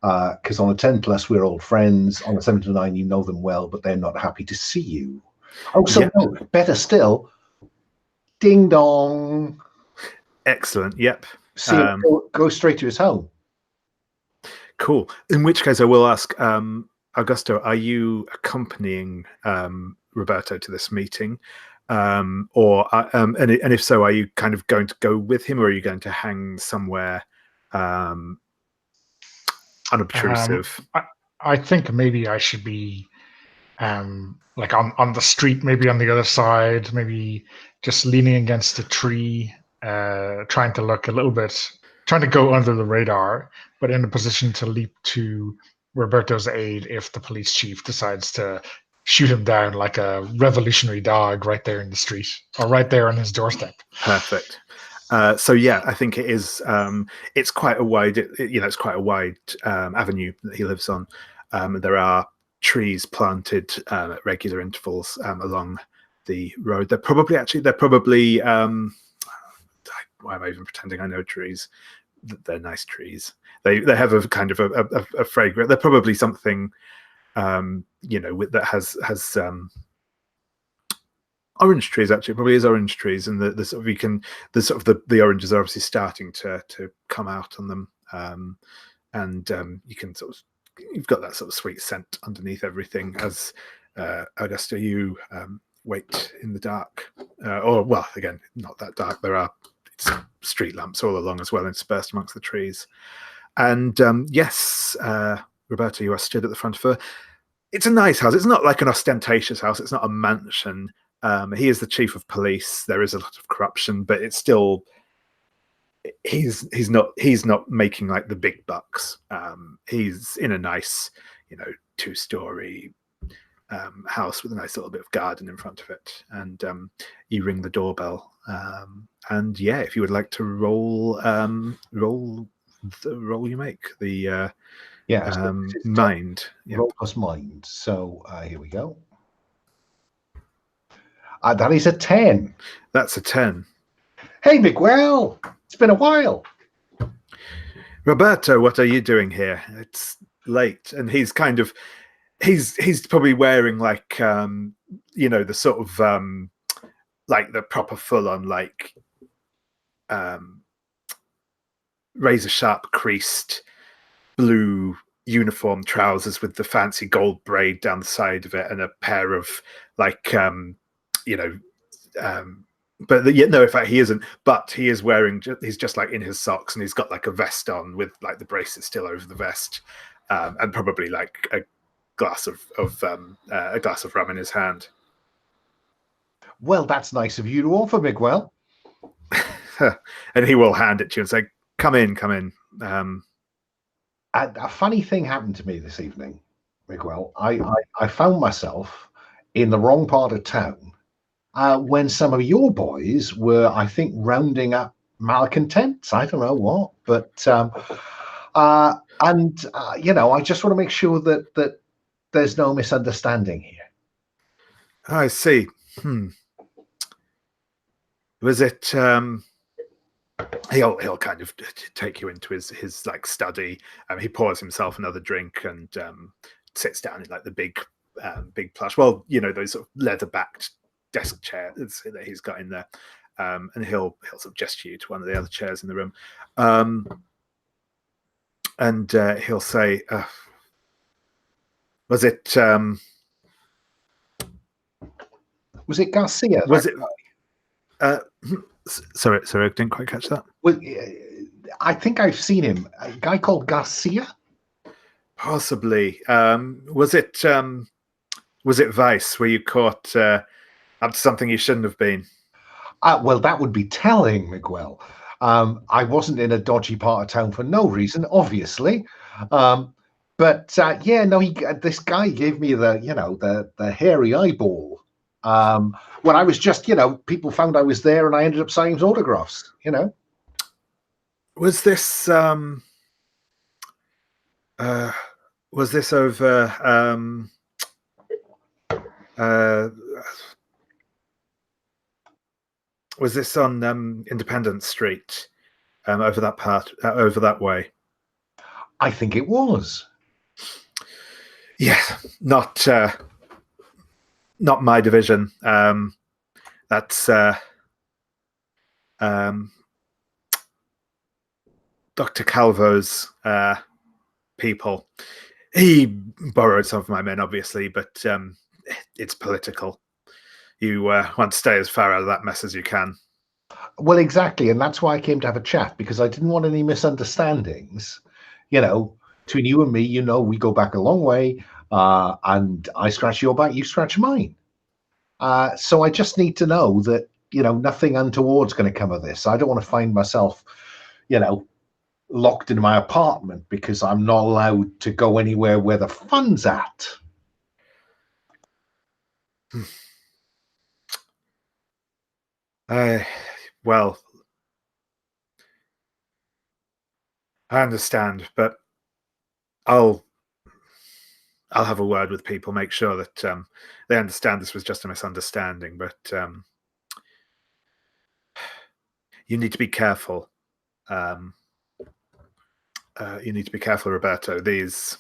Because on a 10+, we're old friends. On a 7 to 9, you know them well, but they're not happy to see you. Oh, so no, better still, ding dong. Excellent. Yep. See, go straight to his home. Cool. In which case, I will ask, Augusto, are you accompanying Roberto to this meeting? And if so, are you kind of going to go with him, or are you going to hang somewhere unobtrusive? I think maybe I should be like on the street, maybe on the other side, maybe just leaning against a tree, trying to look a little bit, trying to go under the radar, but in a position to leap to Roberto's aid if the police chief decides to shoot him down like a revolutionary dog right there in the street, or right there on his doorstep. Perfect. So yeah, I think it is. It's quite a wide, it's quite a wide avenue that he lives on. There are trees planted at regular intervals along the road. They're probably. Why am I even pretending I know trees? They're nice trees. They have a kind of a fragrance. They're probably something that has orange trees. Actually, it probably is orange trees, and the oranges are obviously starting to come out on them, and you can you've got that sort of sweet scent underneath everything as Augusto, you wait in the dark, or well, again, not that dark. There are street lamps all along as well, interspersed amongst the trees. And yes, Roberto, you are stood at the front of her. It's a nice house. It's not like an ostentatious house. It's not a mansion. He is the chief of police. There is a lot of corruption, but it's still he's not making like the big bucks. He's in a nice, 2-story house with a nice little bit of garden in front of it. And you ring the doorbell. And yeah, if you would like to roll the roll you make, the mind. Roll plus mind. So here we go. That is a 10. That's a 10. Hey, Miguel, it's been a while. Roberto, what are you doing here? It's late, and he's kind of he's probably wearing like the sort of like the proper full on like razor sharp creased blue uniform trousers with the fancy gold braid down the side of it, and a pair of like but no, in fact he isn't, but he is wearing, he's just like in his socks, and he's got like a vest on with like the bracelet still over the vest, and probably like a glass of rum in his hand. Well, that's nice of you to offer, Miguel. And he will hand it to you and say, come in. A funny thing happened to me this evening, Miguel. I found myself in the wrong part of town when some of your boys were, I think, rounding up malcontents. I don't know what, but I just want to make sure that there's no misunderstanding here. I see. Was it? He'll kind of take you into his like study. He pours himself another drink and sits down in like the big plush. Well, those sort of leather backed desk chairs that he's got in there, and he'll sort of gesture you to one of the other chairs in the room, and he'll say, "Was it? Was it Garcia? Was it?" Sorry, I didn't quite catch that. Well, I think I've seen him. A guy called Garcia. Possibly. Was it Vice where you caught up to something you shouldn't have been? Well, that would be telling, Miguel. I wasn't in a dodgy part of town for no reason, obviously. But yeah, no, this guy gave me the hairy eyeball. When I was just, people found I was there and I ended up signing his autographs, Was this over was this on Independence Street, over that way? I think it was. Yeah, not my division. That's Dr. Calvo's people. He borrowed some of my men, obviously, but it's political. You want to stay as far out of that mess as you can. Well, exactly, and that's why I came to have a chat, because I didn't want any misunderstandings. Between you and me, we go back a long way, and I scratch your back, you scratch mine. So I just need to know that, nothing untoward's going to come of this. I don't want to find myself, locked in my apartment because I'm not allowed to go anywhere where the fun's at. Well, I understand, but I'll have a word with people, make sure that they understand this was just a misunderstanding. But you need to be careful. You need to be careful, Roberto. These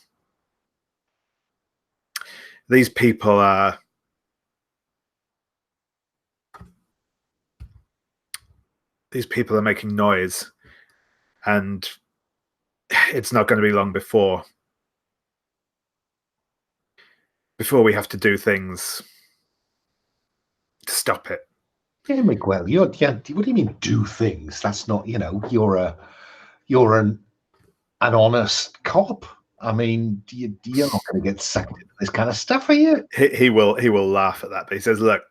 people are making noise, and it's not going to be long before we have to do things to stop it. Yeah, Miguel, what do you mean do things? That's not, you're an honest cop. I mean, you're not going to get sucked into this kind of stuff, are you? He will laugh at that, but he says, look,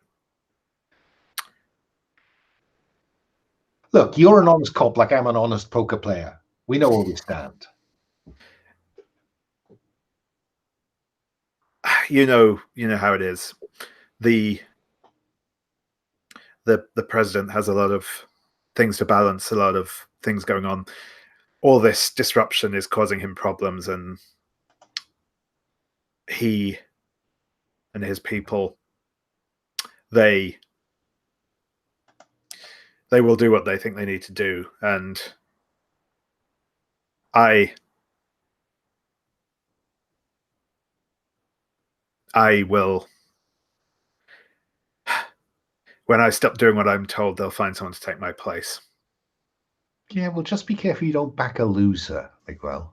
you're an honest cop like I'm an honest poker player. We know where we stand. You know how it is. The president has a lot of things to balance, a lot of things going on. All this disruption is causing him problems, and he and his people, they will do what they think they need to do. And I will, when I stop doing what I'm told, they'll find someone to take my place. Yeah, well, just be careful you don't back a loser, Miguel.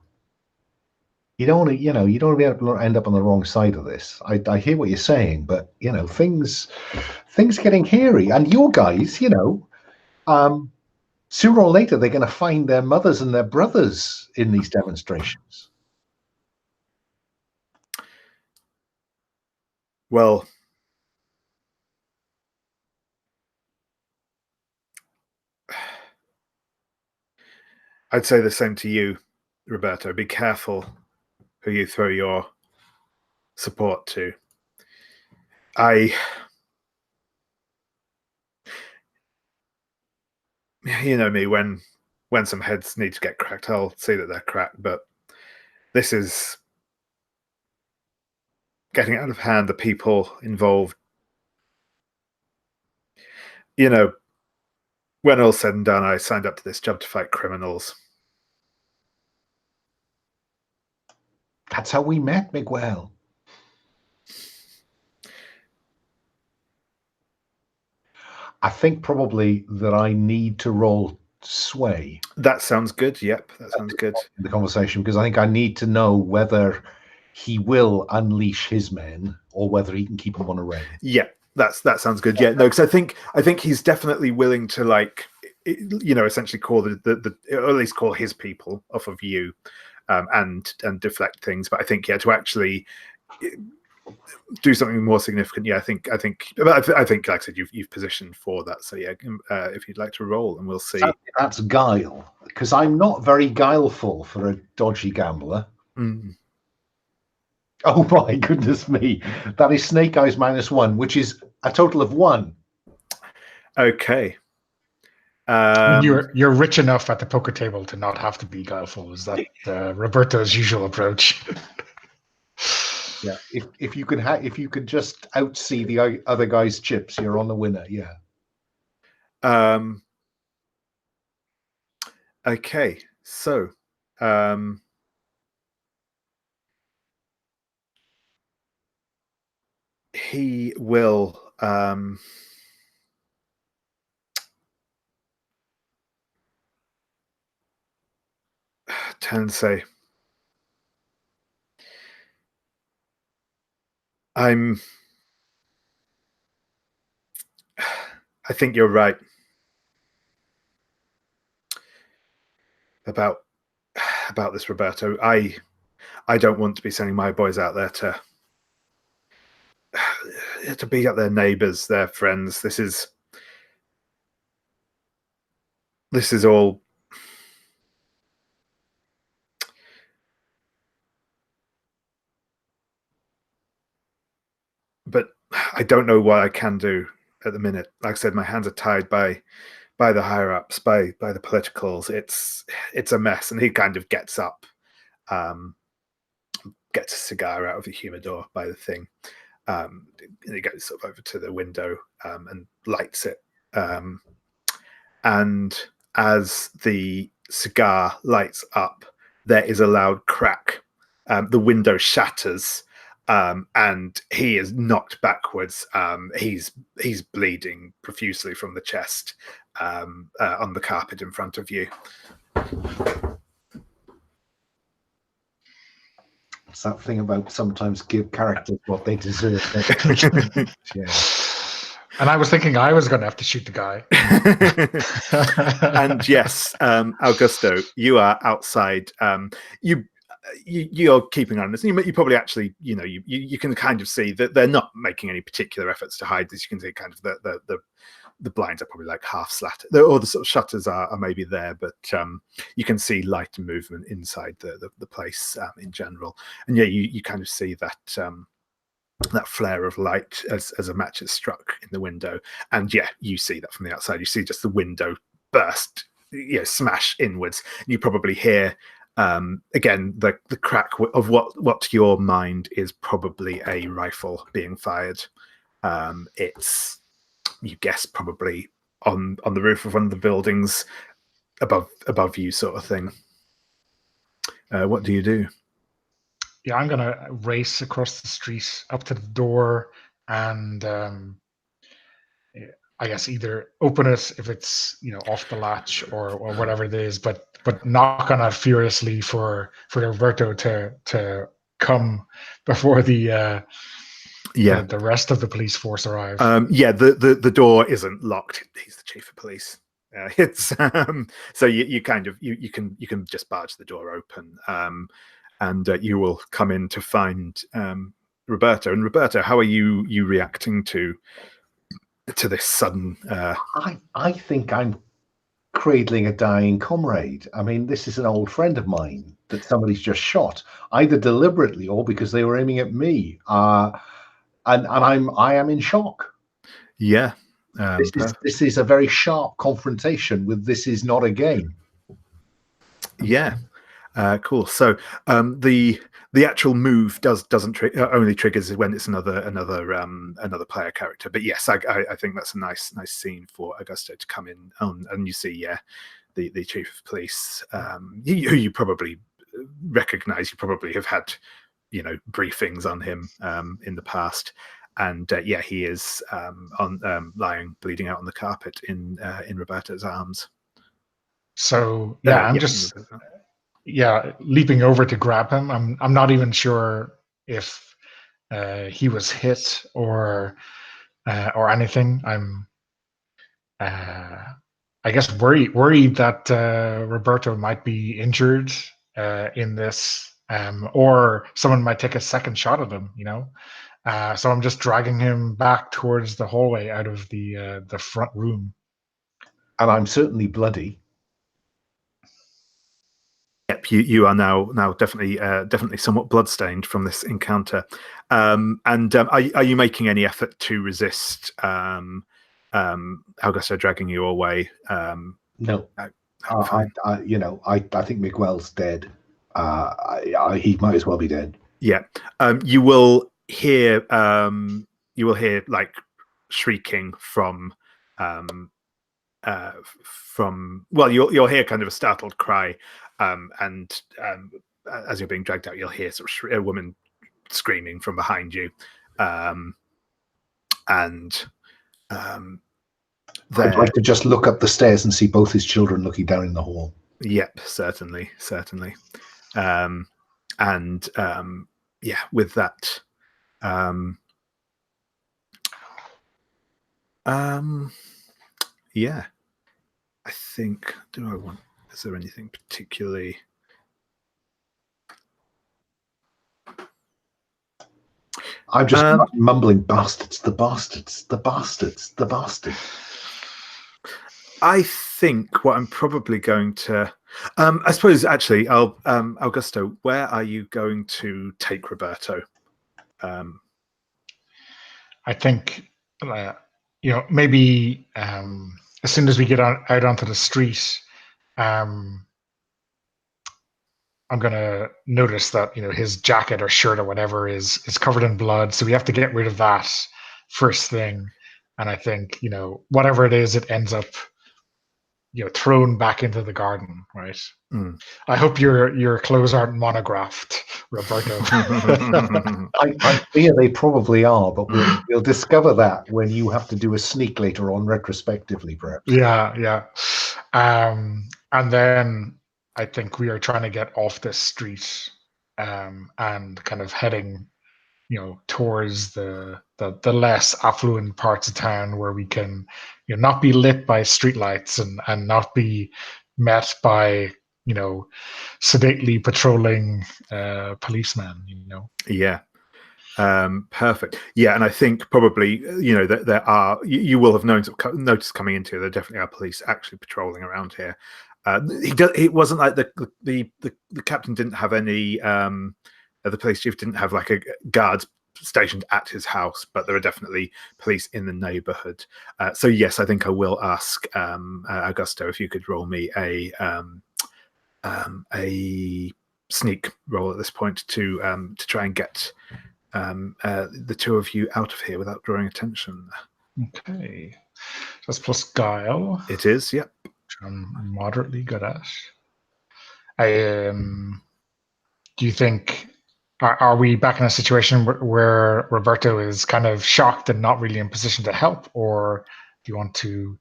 You don't want to, you don't want to end up on the wrong side of this. I hear what you're saying, but things getting hairy, and your guys, sooner or later they're going to find their mothers and their brothers in these demonstrations. Well, I'd say the same to you, Roberto. Be careful who you throw your support to. You know me, when some heads need to get cracked, I'll see that they're cracked. But this is getting out of hand. The people involved, when all's said and done, I signed up to this job to fight criminals. That's how we met, Miguel. I think probably that I need to roll sway. That sounds good. Yep, that sounds good. The conversation, because I think I need to know whether he will unleash his men or whether he can keep them on a rein. Yeah, that sounds good. Yeah, no, because I think he's definitely willing to essentially call the or at least call his people off of you, and deflect things. But I think to actually do something more significant, I think like I said, you've positioned for that. So if you'd like to roll, and we'll see. That's guile, because I'm not very guileful for a dodgy gambler. Mm. Oh my goodness me! That is Snake Eyes -1, which is a total of 1. Okay. You're rich enough at the poker table to not have to be guileful. Is that Roberto's usual approach? Yeah, if you can just outsee the other guy's chips, you're on the winner. Yeah. Okay, so he will turn and say, I think you're right about this, Roberto. I don't want to be sending my boys out there to beat up their neighbors, their friends. This is all but I don't know what I can do at the minute. Like I said, my hands are tied by the higher ups, by the politicals. It's a mess. And he kind of gets up, gets a cigar out of the humidor by the thing, and he goes sort of over to the window and lights it. And as the cigar lights up, there is a loud crack. The window shatters. And he is knocked backwards. He's bleeding profusely from the chest on the carpet in front of you. It's that thing about sometimes give characters what they deserve. Yeah. And I was thinking I was going to have to shoot the guy. And yes, Augusto, you are outside. You're keeping on this. You probably actually, you can kind of see that they're not making any particular efforts to hide this. You can see kind of the blinds are probably like half slatted, or the sort of shutters are maybe there, but you can see light and movement inside the place in general. And you kind of see that that flare of light as a match is struck in the window, and you see that from the outside. You see just the window burst, smash inwards. You probably hear again the crack of what to your mind is probably a rifle being fired. It's, you guess, probably on the roof of one of the buildings above you, sort of thing. What do you do? Yeah, I'm gonna race across the street up to the door and I guess either open it if it's off the latch or whatever it is, but knock on it furiously for Roberto to come before the rest of the police force arrive. The door isn't locked. He's the chief of police. It's so you kind of you can just barge the door open, and you will come in to find Roberto. And Roberto, how are you reacting to this sudden? I think I'm cradling a dying comrade. I mean, this is an old friend of mine that somebody's just shot, either deliberately or because they were aiming at me. And I am in shock. Yeah. This is a very sharp confrontation with "this is not a game." Yeah. Cool. So the actual move doesn't only triggers when it's another player character. But yes, I think that's a nice scene for Augusto to come in on, and you see the chief of police, who you probably recognize. You probably have had briefings on him in the past. And he is lying bleeding out on the carpet in Roberto's arms. So I'm just leaping over to grab him. I'm not even sure if he was hit or anything. I'm I guess worried that Roberto might be injured in this, or someone might take a second shot at him. So I'm just dragging him back towards the hallway out of the front room. And I'm certainly bloody. Yep, you are now definitely somewhat bloodstained from this encounter. Are you making any effort to resist Augusto dragging you away? No. Fine. I think Miguel's dead. He might as well be dead. Yeah. You will hear like shrieking from you'll hear kind of a startled cry, and as you're being dragged out, you'll hear sort of a woman screaming from behind you, and I'd like to just look up the stairs and see both his children looking down in the hall. Yep, certainly. With that, I think. Is there anything particularly? I'm just mumbling, bastards, the bastards, the bastards, the bastards. I think what I'm probably going to, I suppose actually, Augusto, where are you going to take Roberto? I think, maybe as soon as we get out onto the street, I'm gonna notice that his jacket or shirt or whatever is covered in blood, so we have to get rid of that first thing. And I think whatever it is, it ends up thrown back into the garden, right? I hope your clothes aren't monographed, Roberto. I fear they probably are, but we'll discover that when you have to do a sneak later on, retrospectively, perhaps. Yeah. And then I think we are trying to get off this street, and kind of heading towards the less affluent parts of town where we can not be lit by streetlights and not be met by sedately patrolling policemen. Yeah. Perfect. Yeah, and I think probably that there are you will have noticed coming into there definitely are police actually patrolling around here. It wasn't like the captain didn't have any the police chief didn't have like a guard stationed at his house, but there are definitely police in the neighborhood. So yes, I think I will ask Augusto if you could roll me a sneak roll at this point to try and get the two of you out of here without drawing attention. Okay, that's plus guile. It is, yep. Which I'm moderately good at. Do you think are we back in a situation where Roberto is kind of shocked and not really in position to help, or do you want to?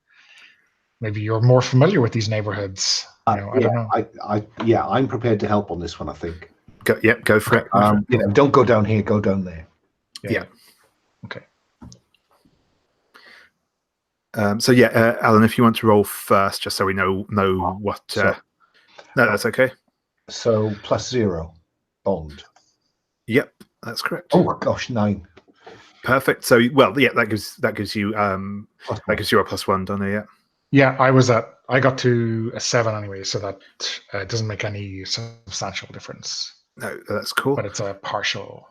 Maybe you're more familiar with these neighborhoods. I don't know. I'm prepared to help on this one. I think. Go for it. Don't go down here. Go down there. Yeah. Okay. Alan, if you want to roll first, just so we know what. No, that's okay. So +0 bond. Yep, that's correct. Oh gosh, 9. Perfect. So that gives you a +1, Donna. Yeah. Yeah, I got to a 7 anyway, so that doesn't make any substantial difference. No, that's cool. But it's a partial.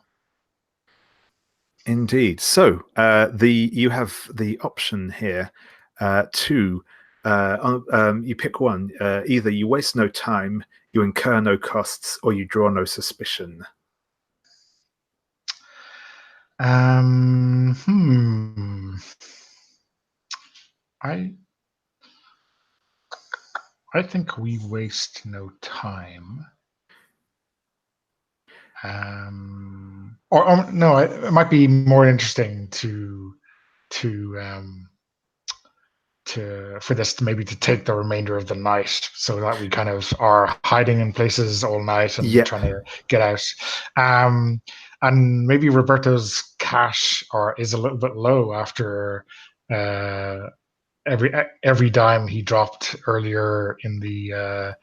Indeed. So you have the option here to you pick one. Either you waste no time, you incur no costs, or you draw no suspicion. I think we waste no time. Or no, it might be more interesting for this to maybe to take the remainder of the night, so that we kind of are hiding in places all night and trying to get out. And maybe Roberto's cash is a little bit low after every dime he dropped earlier in the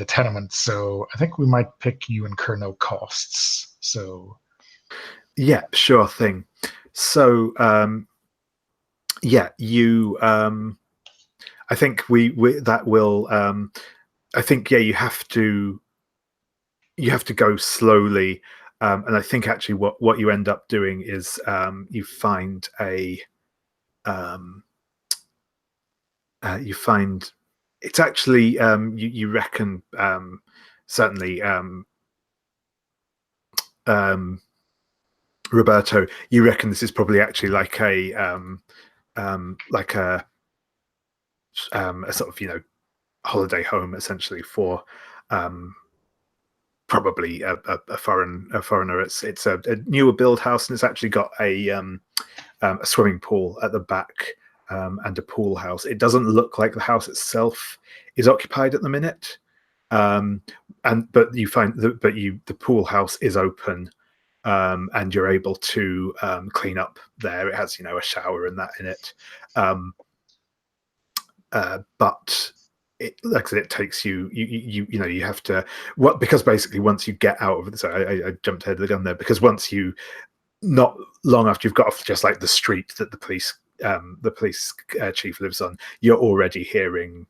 tenement. So I think we might pick you incur no costs. So Yeah, sure thing. So yeah, you I think we that will I think yeah, you have to go slowly. And I think actually what you end up doing is you find a you find it's actually you reckon certainly Roberto, you reckon this is probably actually like like a sort of holiday home essentially for um, probably a foreigner. It's a newer build house, and it's actually got a swimming pool at the back and a pool house. It doesn't look like the house itself is occupied at the minute, but you find the pool house is open. And you're able to clean up there. It has, a shower and that in it. But like I said, it takes you have to because basically once you get out of it. So I jumped ahead of the gun there, because once you not long after you've got off just like the street that the police chief lives on, you're already hearing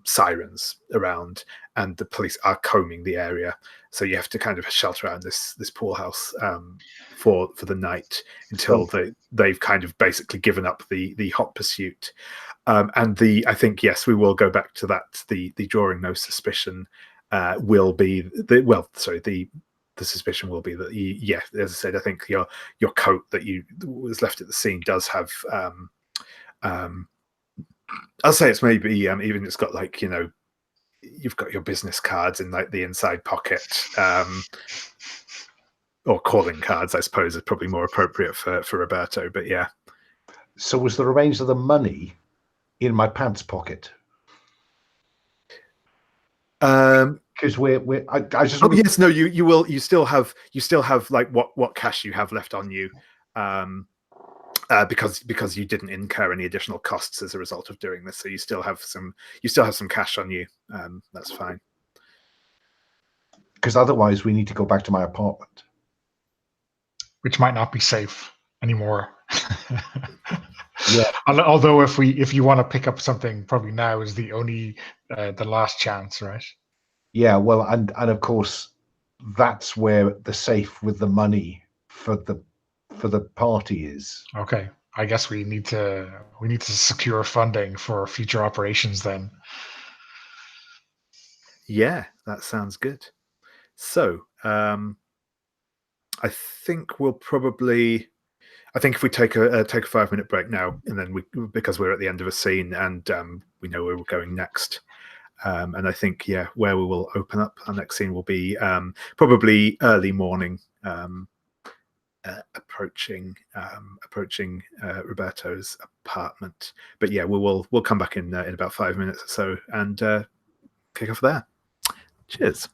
sirens around, and the police are combing the area. So you have to kind of shelter around this pool house for the night until they've kind of basically given up the hot pursuit. And I think yes, we will go back to that. The drawing no suspicion will be the suspicion will be that as I said, I think your coat that was left at the scene does have I'll say it's maybe even it's got like you've got your business cards in like the inside pocket, or calling cards, I suppose, is probably more appropriate for Roberto. But yeah. So was the remains of the money in my pants pocket? Because I just yes, no, you still have like what cash you have left on you, because you didn't incur any additional costs as a result of doing this, so you still have some cash on you. That's fine. Because otherwise we need to go back to my apartment, which might not be safe anymore. Yeah. Although if you want to pick up something, probably now is the last chance, right? Yeah, well, and of course that's where the safe with the money for the party is. Okay, I guess we need to secure funding for future operations then. Yeah, that sounds good. So I think we'll probably. I think if we take a 5-minute break now, and then because we're at the end of a scene and we know where we're going next. And I think, where we will open up our next scene will be probably early morning, approaching Roberto's apartment. But yeah, we'll come back in about 5 minutes or so and kick off there. Cheers.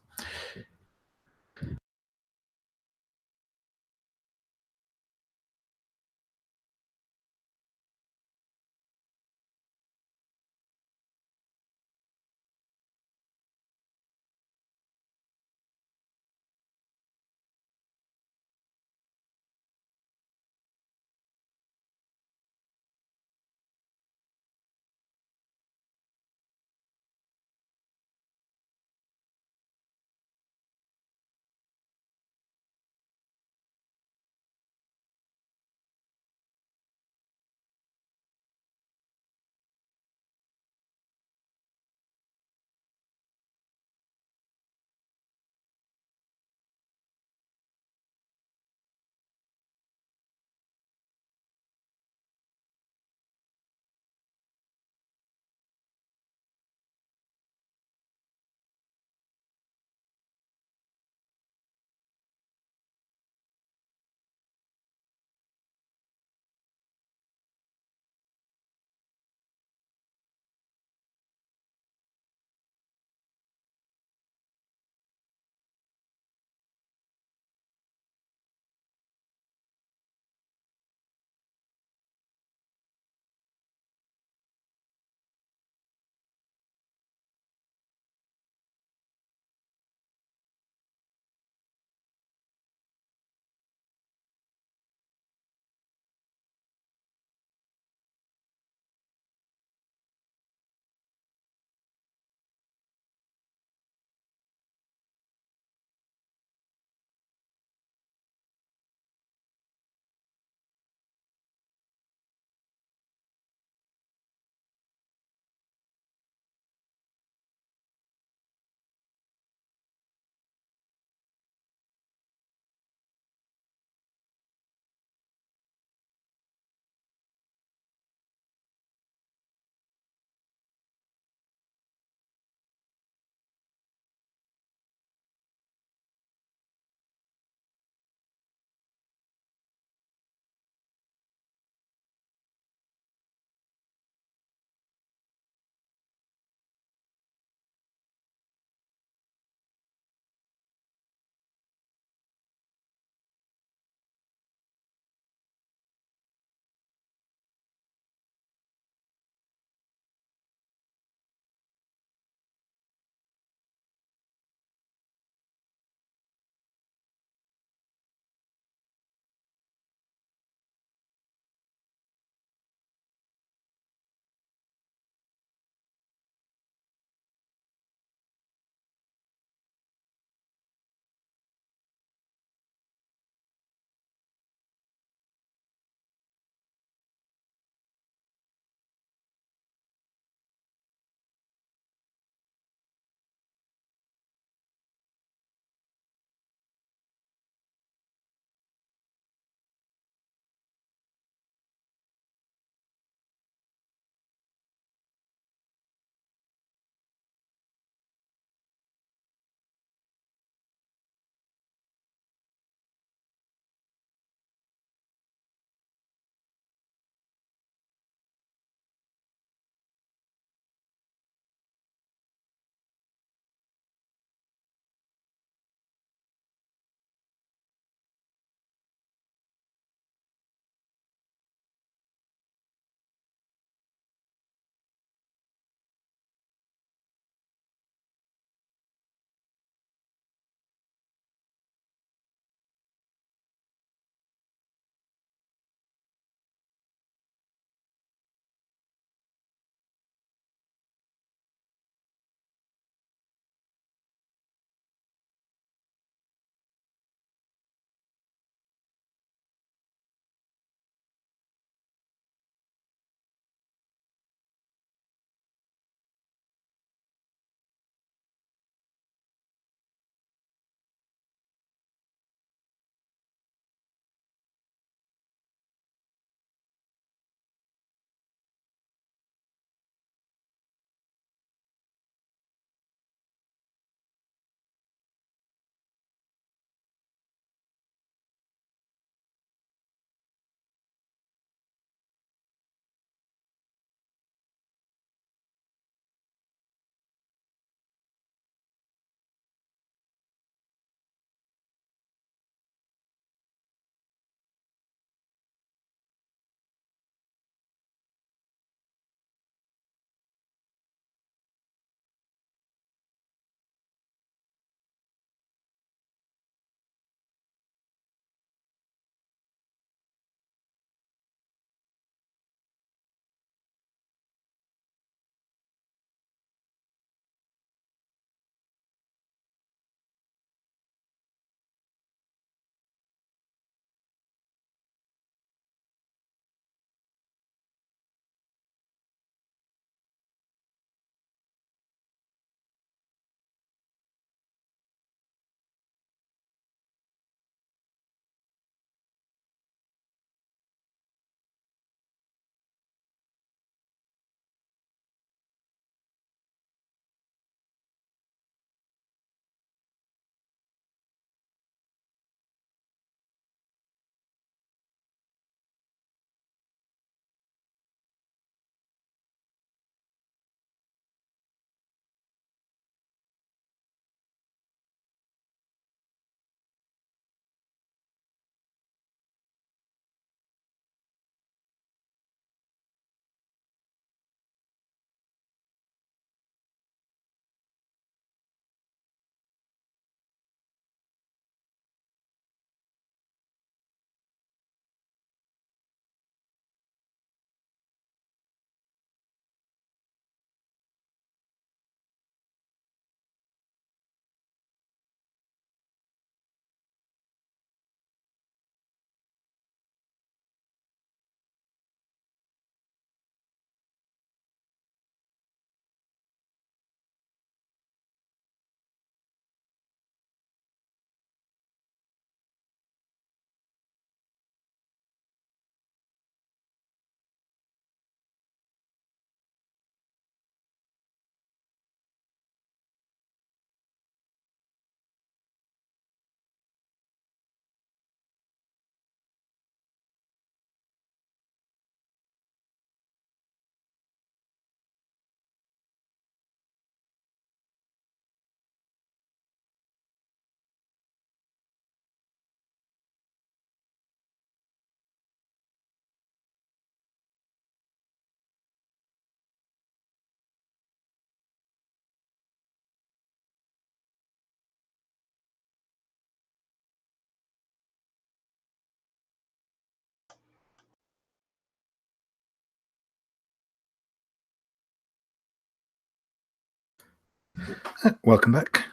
Welcome back.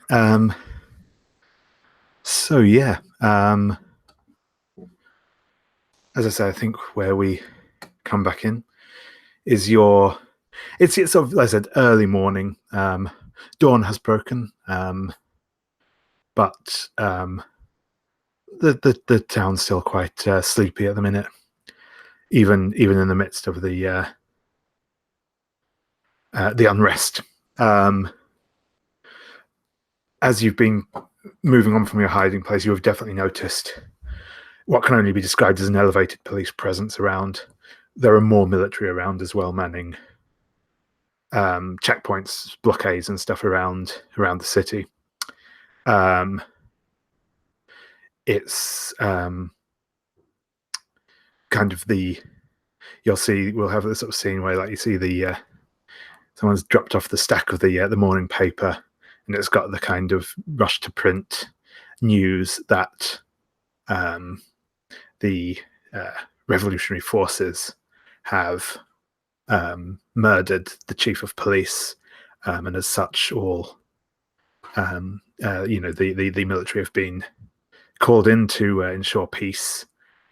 So yeah, as I say, I think where we come back in is it's sort of, like I said, early morning. Dawn has broken, but the town's still quite sleepy at the minute, even in the midst of the unrest. As you've been moving on from your hiding place, you have definitely noticed what can only be described as an elevated police presence around. There are more military around as well, manning checkpoints, blockades, and stuff around the city. It's kind of we'll have this sort of scene where, like, you see someone's dropped off the stack of the morning paper, and it's got the kind of rush to print news that the revolutionary forces have murdered the chief of police, and as such, all the military have been called in to ensure peace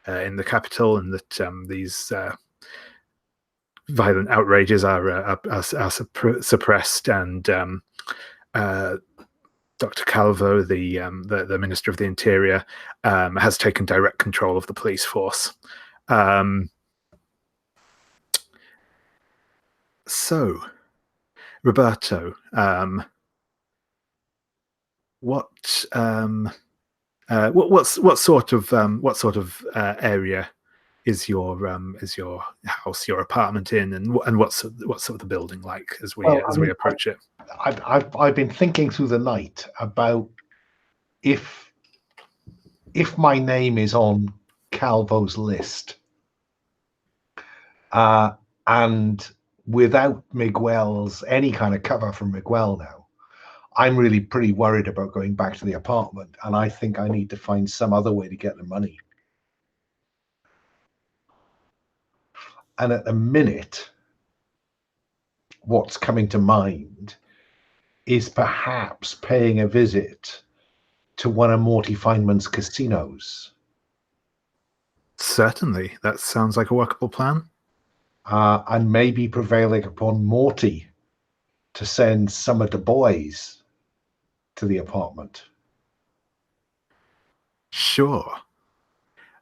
in the capital, and that these violent outrages are suppressed, and Dr. Calvo, the Minister of the Interior, has taken direct control of the police force. So, Roberto, what sort of area is your house, your apartment in, and what's sort of the building like as we approach it? I've been thinking through the night about if my name is on Calvo's list, and without Miguel's any kind of cover from Miguel now, I'm really pretty worried about going back to the apartment, and I think I need to find some other way to get the money. And at the minute, what's coming to mind is perhaps paying a visit to one of Morty Feynman's casinos. Certainly, that sounds like a workable plan. And maybe prevailing upon Morty to send some of the boys to the apartment. Sure.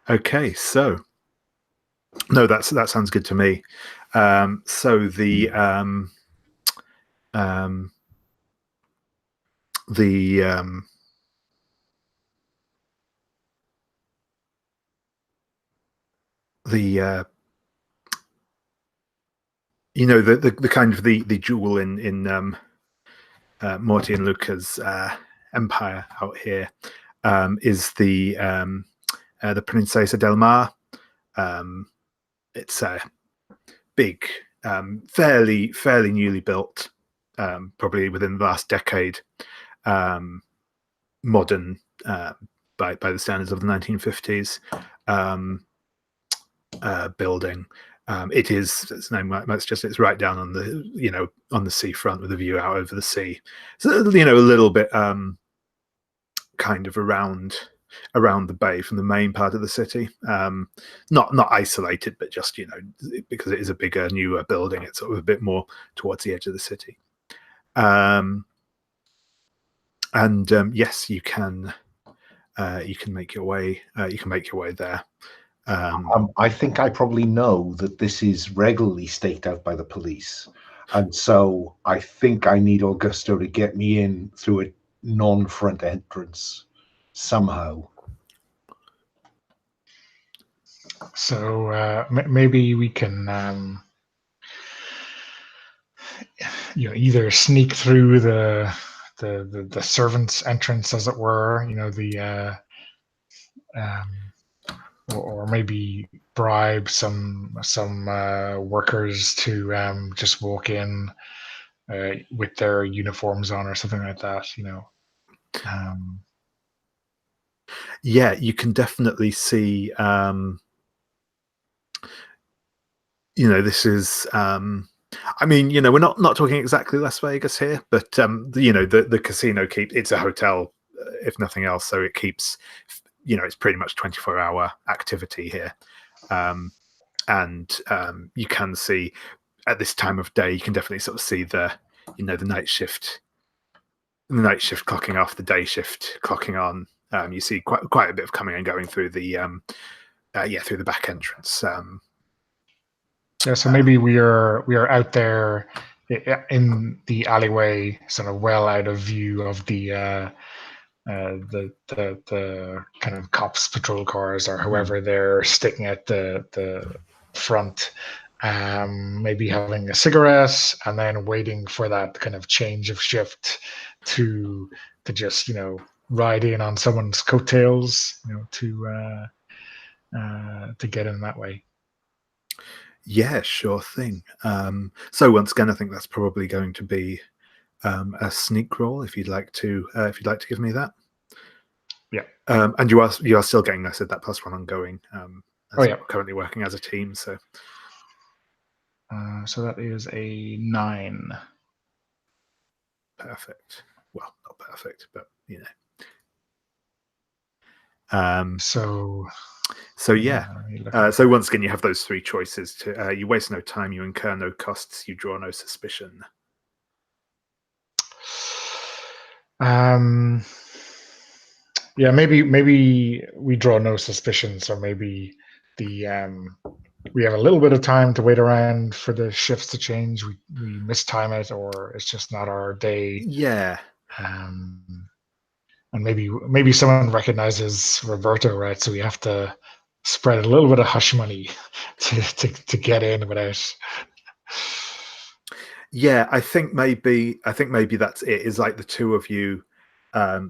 Okay, so no, that sounds good to me. So the the kind of the jewel in Morty and Luca's empire out here is the Princesa del Mar. It's a big, fairly newly built, probably within the last decade, modern by the standards of the 1950s building. It is, its name, it's right down on the on the seafront with a view out over the sea. So a little bit kind of around the bay from the main part of the city, not isolated, but just because it is a bigger, newer building, it's sort of a bit more towards the edge of the city. Yes, you can make your way there. I think I probably know that this is regularly staked out by the police, and so I think I need Augusto to get me in through a non-front entrance somehow. So maybe we can either sneak through the servants' entrance, as it were, or maybe bribe some workers to just walk in with their uniforms on or something like that. Yeah, you can definitely see. This is I mean, we're not talking exactly Las Vegas here, but the casino it's a hotel, if nothing else, so it keeps, it's pretty much 24-hour activity here, and you can see at this time of day, you can definitely sort of see the night shift clocking off, the day shift clocking on. You see quite a bit of coming and going through the through the back entrance. Yeah, so maybe we are out there in the alleyway, sort of well out of view of the kind of cops patrol cars or whoever they're sticking at the front, maybe having a cigarette and then waiting for that kind of change of shift to just ride in on someone's coattails, to get in that way. Yeah, sure thing. So once again, I think that's probably going to be a sneak roll if you'd like to give me that. Yeah. And you are still getting, I said, that +1 ongoing. As you're currently working as a team, so. So that is a 9. Perfect. Well, not perfect, but So yeah. So once again, you have those 3 choices. You waste no time, you incur no costs, you draw no suspicion. Yeah, maybe we draw no suspicion. So maybe we have a little bit of time to wait around for the shifts to change. We mistime it, or it's just not our day. Yeah. And maybe someone recognizes Roberto, right? So we have to spread a little bit of hush money to get in without. Yeah, I think maybe that's it. Is like the two of you are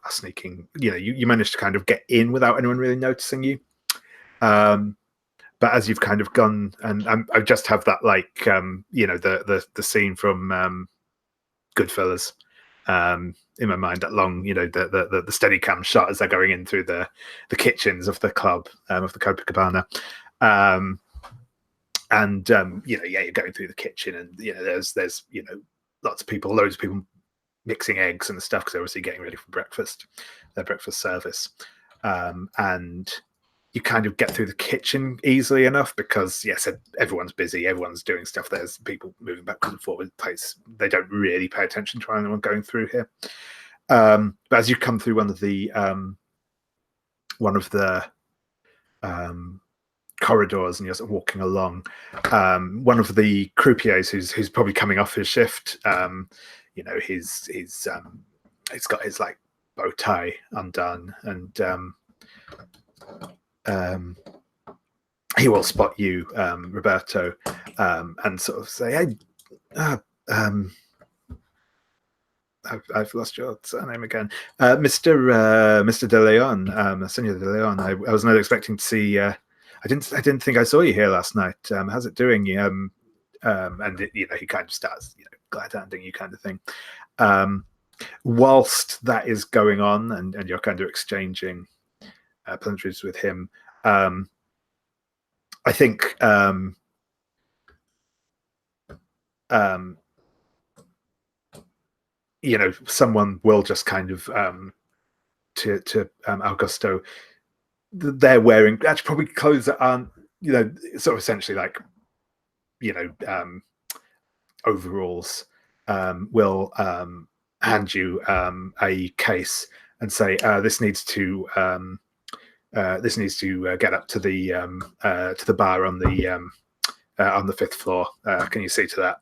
sneaking. You managed to kind of get in without anyone really noticing you. But as you've kind of gone, and I just have that the scene from Goodfellas in my mind, that long, the Steadicam shot as they're going in through the kitchens of the club, of the Copacabana. You're going through the kitchen, and there's loads of people mixing eggs and stuff because they're obviously getting ready for breakfast, their breakfast service, and you kind of get through the kitchen easily enough because everyone's busy, everyone's doing stuff. There's people moving backwards and forwards. Place they don't really pay attention to anyone going through here. But as you come through one of the corridors and you're sort of walking along, one of the croupiers who's probably coming off his shift, he's got his like bow tie undone, and he will spot you, Roberto, and sort of say, "Hey, I've lost your surname again, Mr. De Leon, Senor De Leon. I was not expecting to see. I didn't think I saw you here last night. How's it doing? And he kind of starts, glad handing you kind of thing. Whilst that is going on, and you're kind of exchanging pleasantries with him, I think someone will just kind of to Augusto. They're wearing actually probably clothes that aren't, sort of essentially like, overalls. Will hand you a case and say, this needs to get up to the bar on the 5th floor. Can you see to that?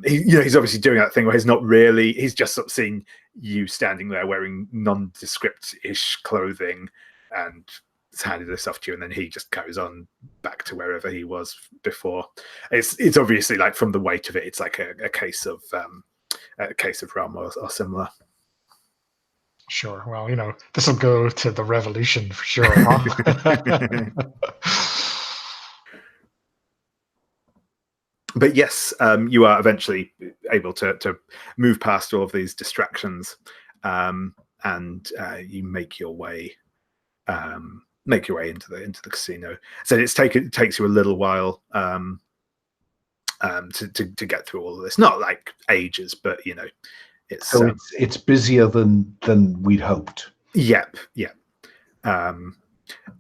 He's obviously doing that thing where he's just sort of seen you standing there wearing nondescript-ish clothing and has handed this off to you, and then he just goes on back to wherever he was before. It's obviously like, from the weight of it, it's like a case of rum or similar. Sure. Well, this will go to the revolution for sure. Huh? But yes, you are eventually able to move past all of these distractions, and you make your way into the casino. So it takes you a little while to get through all of this. Not like ages, but it's So it's busier than we'd hoped. Yep.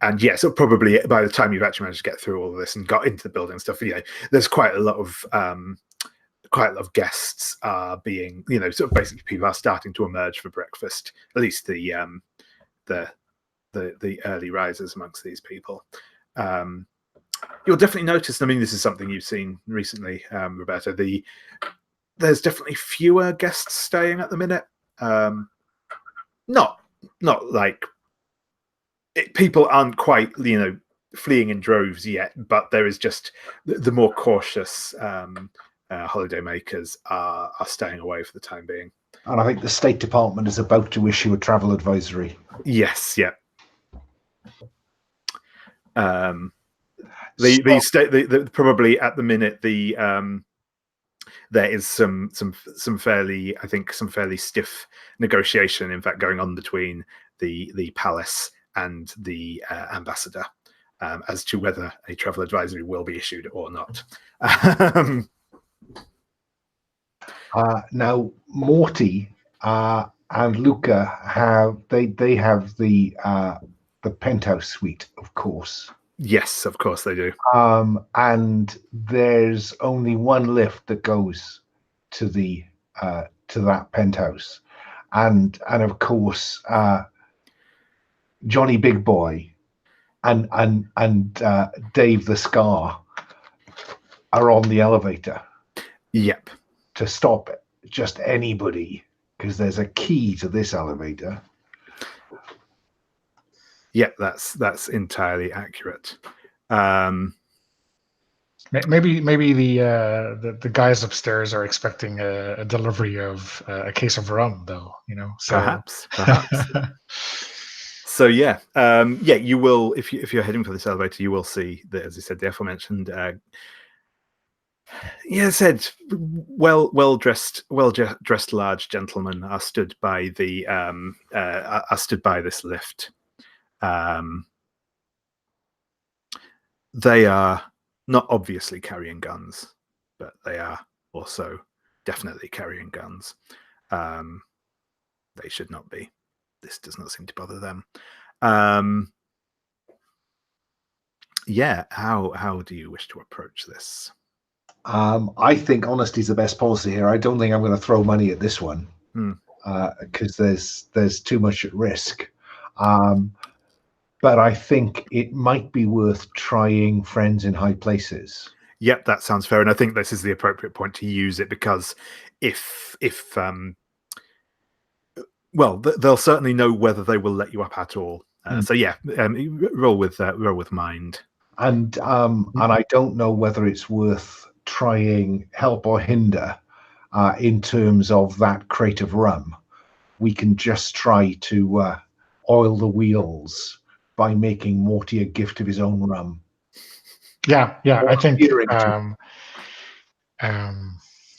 And yeah, so probably by the time you've actually managed to get through all of this and got into the building stuff, there's quite a lot of guests are being, sort of basically people are starting to emerge for breakfast. At least the early risers amongst these people. You'll definitely notice. I mean, this is something you've seen recently, Roberto. There's definitely fewer guests staying at the minute. Not like people aren't quite fleeing in droves yet, but there is just the more cautious holiday makers are staying away for the time being. And I think the State Department is about to issue a travel advisory. Yes, yeah. Probably at the minute there is some fairly stiff negotiation, in fact, going on between the palace and the ambassador as to whether a travel advisory will be issued or not. Now, Morty and Luca have the penthouse suite, of course. Yes, of course they do. And there's only one lift that goes to that penthouse, and of course Johnny Big Boy and Dave the Scar are on the elevator. Yep. To stop just anybody, because there's a key to this elevator. Yeah, that's entirely accurate. Maybe the guys upstairs are expecting a delivery of a case of rum, though. So. Perhaps. So yeah, you will if you're heading for this elevator, you will see that, as I said, the aforementioned. Well dressed large gentlemen are stood by this lift. They are not obviously carrying guns, but they are also definitely carrying guns. They should not be. This does not seem to bother them. How do you wish to approach this? I think honesty is the best policy here. I don't think I'm going to throw money at this one because there's too much at risk. But I think it might be worth trying friends in high places. Yep, that sounds fair, and I think this is the appropriate point to use it, because if they'll certainly know whether they will let you up at all. So yeah, roll with mind. And I don't know whether it's worth trying help or hinder in terms of that crate of rum. We can just try to oil the wheels by making Morty a gift of his own rum. Yeah. I think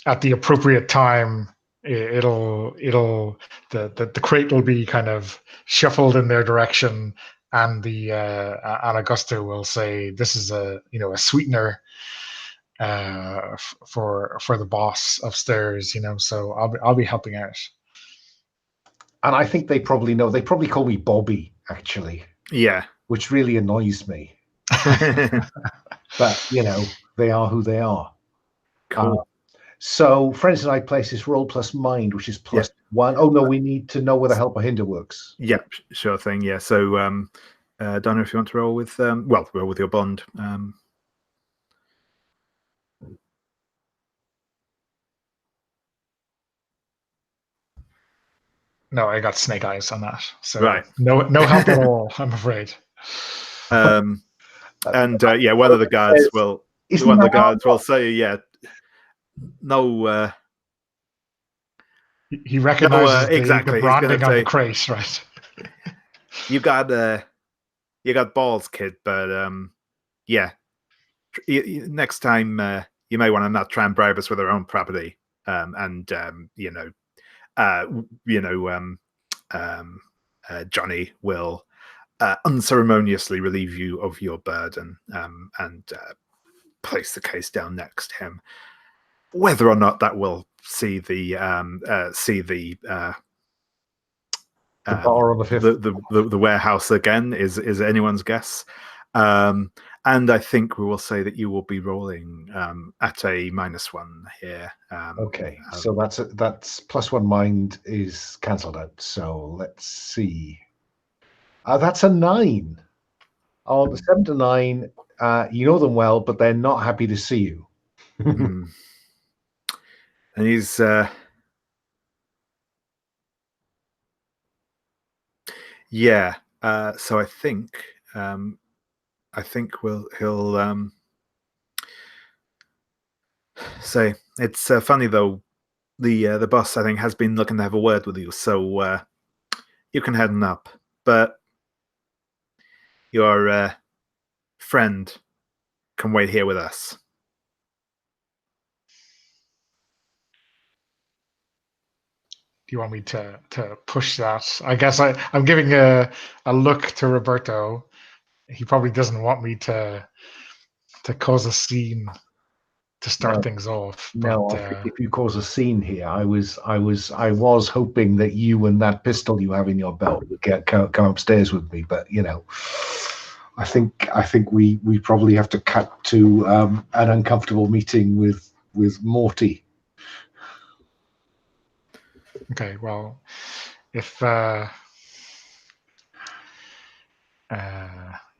at the appropriate time, the crate will be kind of shuffled in their direction, and the Augusto will say, "This is a sweetener for the boss upstairs." So I'll be helping out. And I think they probably know. They probably call me Bobby, actually. Yeah, which really annoys me. But they are who they are. Cool. So friends in high places, roll plus mind, which is plus 1. Oh no, we need to know whether help or hinder works. Yep, sure thing. Yeah. So Donna, if you want to roll with roll with your bond. No, I got snake eyes on that. So right. No help at all, I'm afraid. And one of the guards will say, no. He recognizes exactly. the branding on the crate, right? You got balls, kid, but next time you may want to not try and bribe us with our own property, Johnny will unceremoniously relieve you of your burden and place the case down next to him. Whether or not that will see the bar on the fifth. the warehouse again is anyone's guess. And I think we will say that you will be rolling at a -1 here. Okay, so that's +1 mind is cancelled out. So let's see. That's a 9. On the 7 to 9, you know them well, but they're not happy to see you. And he's yeah. So I think he'll say it's funny though. The boss, I think, has been looking to have a word with you, so you can head on up. But your friend can wait here with us. Do you want me to push that? I guess I'm giving a look to Roberto. He probably doesn't want me to cause a scene to start things off. But, no, I think if you cause a scene here, I was hoping that you and that pistol you have in your belt would come upstairs with me. But I think we probably have to cut to an uncomfortable meeting with Morty. Okay, well, if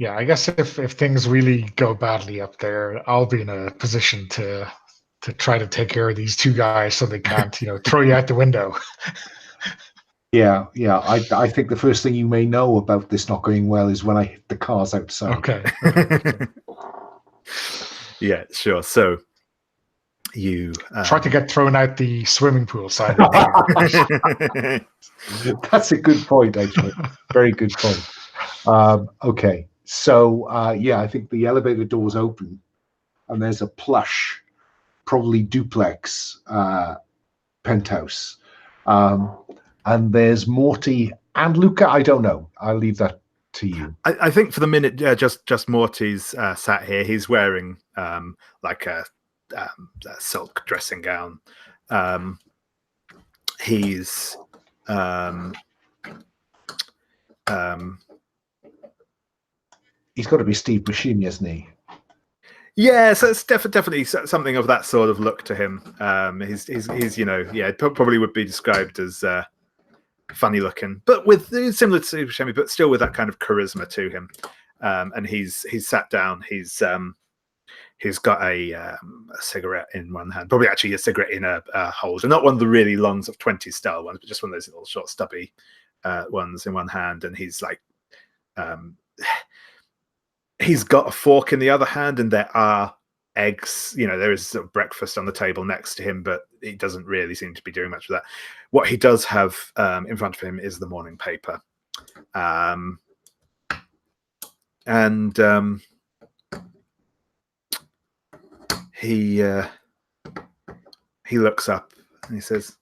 yeah, I guess if things really go badly up there, I'll be in a position to try to take care of these two guys so they can't, throw you out the window. Yeah. I think the first thing you may know about this not going well is when I hit the cars outside. Okay. Yeah, sure. So you Um, try to get thrown out the swimming pool side. That's a good point, actually. Very good point. Okay, so yeah, I think the elevator doors open, and there's a plush, probably duplex penthouse, and there's Morty and Luca. I don't know. I'll leave that to you. I think for the minute, just Morty's sat here. He's wearing like a silk dressing gown. He's he's got to be Steve Buscemi, isn't he? Yeah, so it's definitely something of that sort of look to him. He's probably would be described as funny looking, but with similar to Buscemi, but still with that kind of charisma to him. And he's sat down. He's got a cigarette in one hand, probably actually a cigarette in a holder, not one of the really long of 20s style ones, but just one of those little short stubby ones in one hand. And he's like, he's got a fork in the other hand, and there are eggs. There is sort of breakfast on the table next to him, but he doesn't really seem to be doing much of that. What he does have in front of him is the morning paper. He looks up and he says,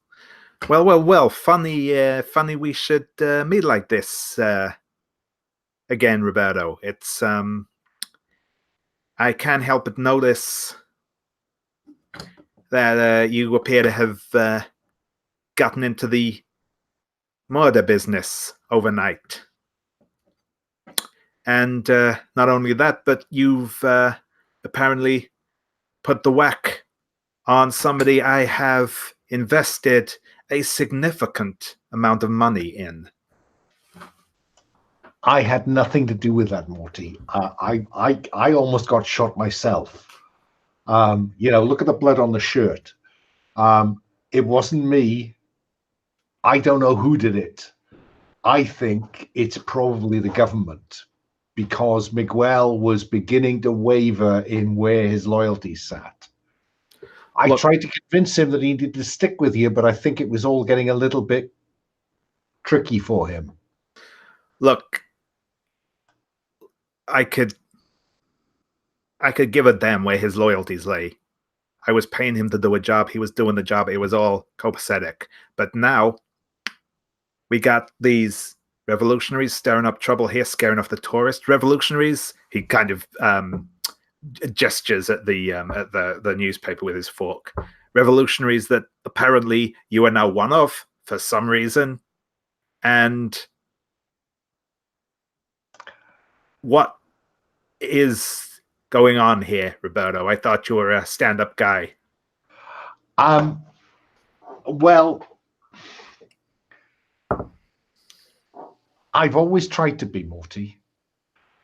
well, funny we should meet like this again, Roberto. It's I can't help but notice that you appear to have gotten into the murder business overnight. And not only that, but you've apparently put the whack on somebody I have invested a significant amount of money in. I had nothing to do with that, Morty. I almost got shot myself. Look at the blood on the shirt. It wasn't me. I don't know who did it. I think it's probably the government, because Miguel was beginning to waver in where his loyalties sat. I tried to convince him that he needed to stick with you, but I think it was all getting a little bit tricky for him. Look, I could give a damn where his loyalties lay. I was paying him to do a job. He was doing the job. It was all copacetic. But now we got these revolutionaries stirring up trouble here, scaring off the tourist revolutionaries. He kind of gestures at the newspaper with his fork. Revolutionaries that apparently you are now one of for some reason. And what is going on here, Roberto? I thought you were a stand-up guy. Well, I've always tried to be, Morty.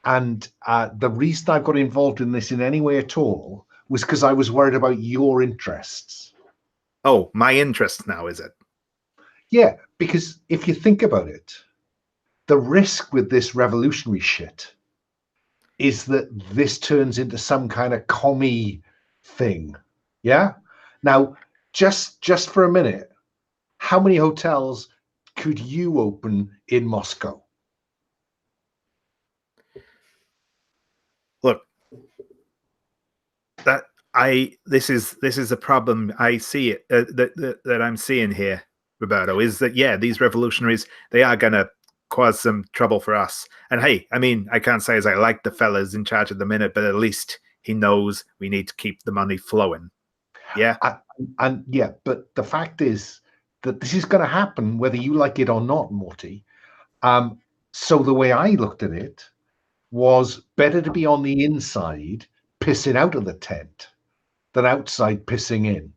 And the reason I've got involved in this in any way at all was because I was worried about your interests. Oh, my interest now, is it? Yeah, because if you think about it, the risk with this revolutionary shit is that this turns into some kind of commie thing. Yeah? Now, just for a minute, how many hotels could you open in Moscow? Look, this is a problem I see it that I'm seeing here, Roberto, is that these revolutionaries, they are gonna cause some trouble for us. And hey, I mean, I can't say as I like the fellas in charge at the minute, but at least he knows we need to keep the money flowing. Yeah. And yeah, but the fact is that this is going to happen whether you like it or not, Morty. So the way I looked at it was better to be on the inside pissing out of the tent than outside pissing in.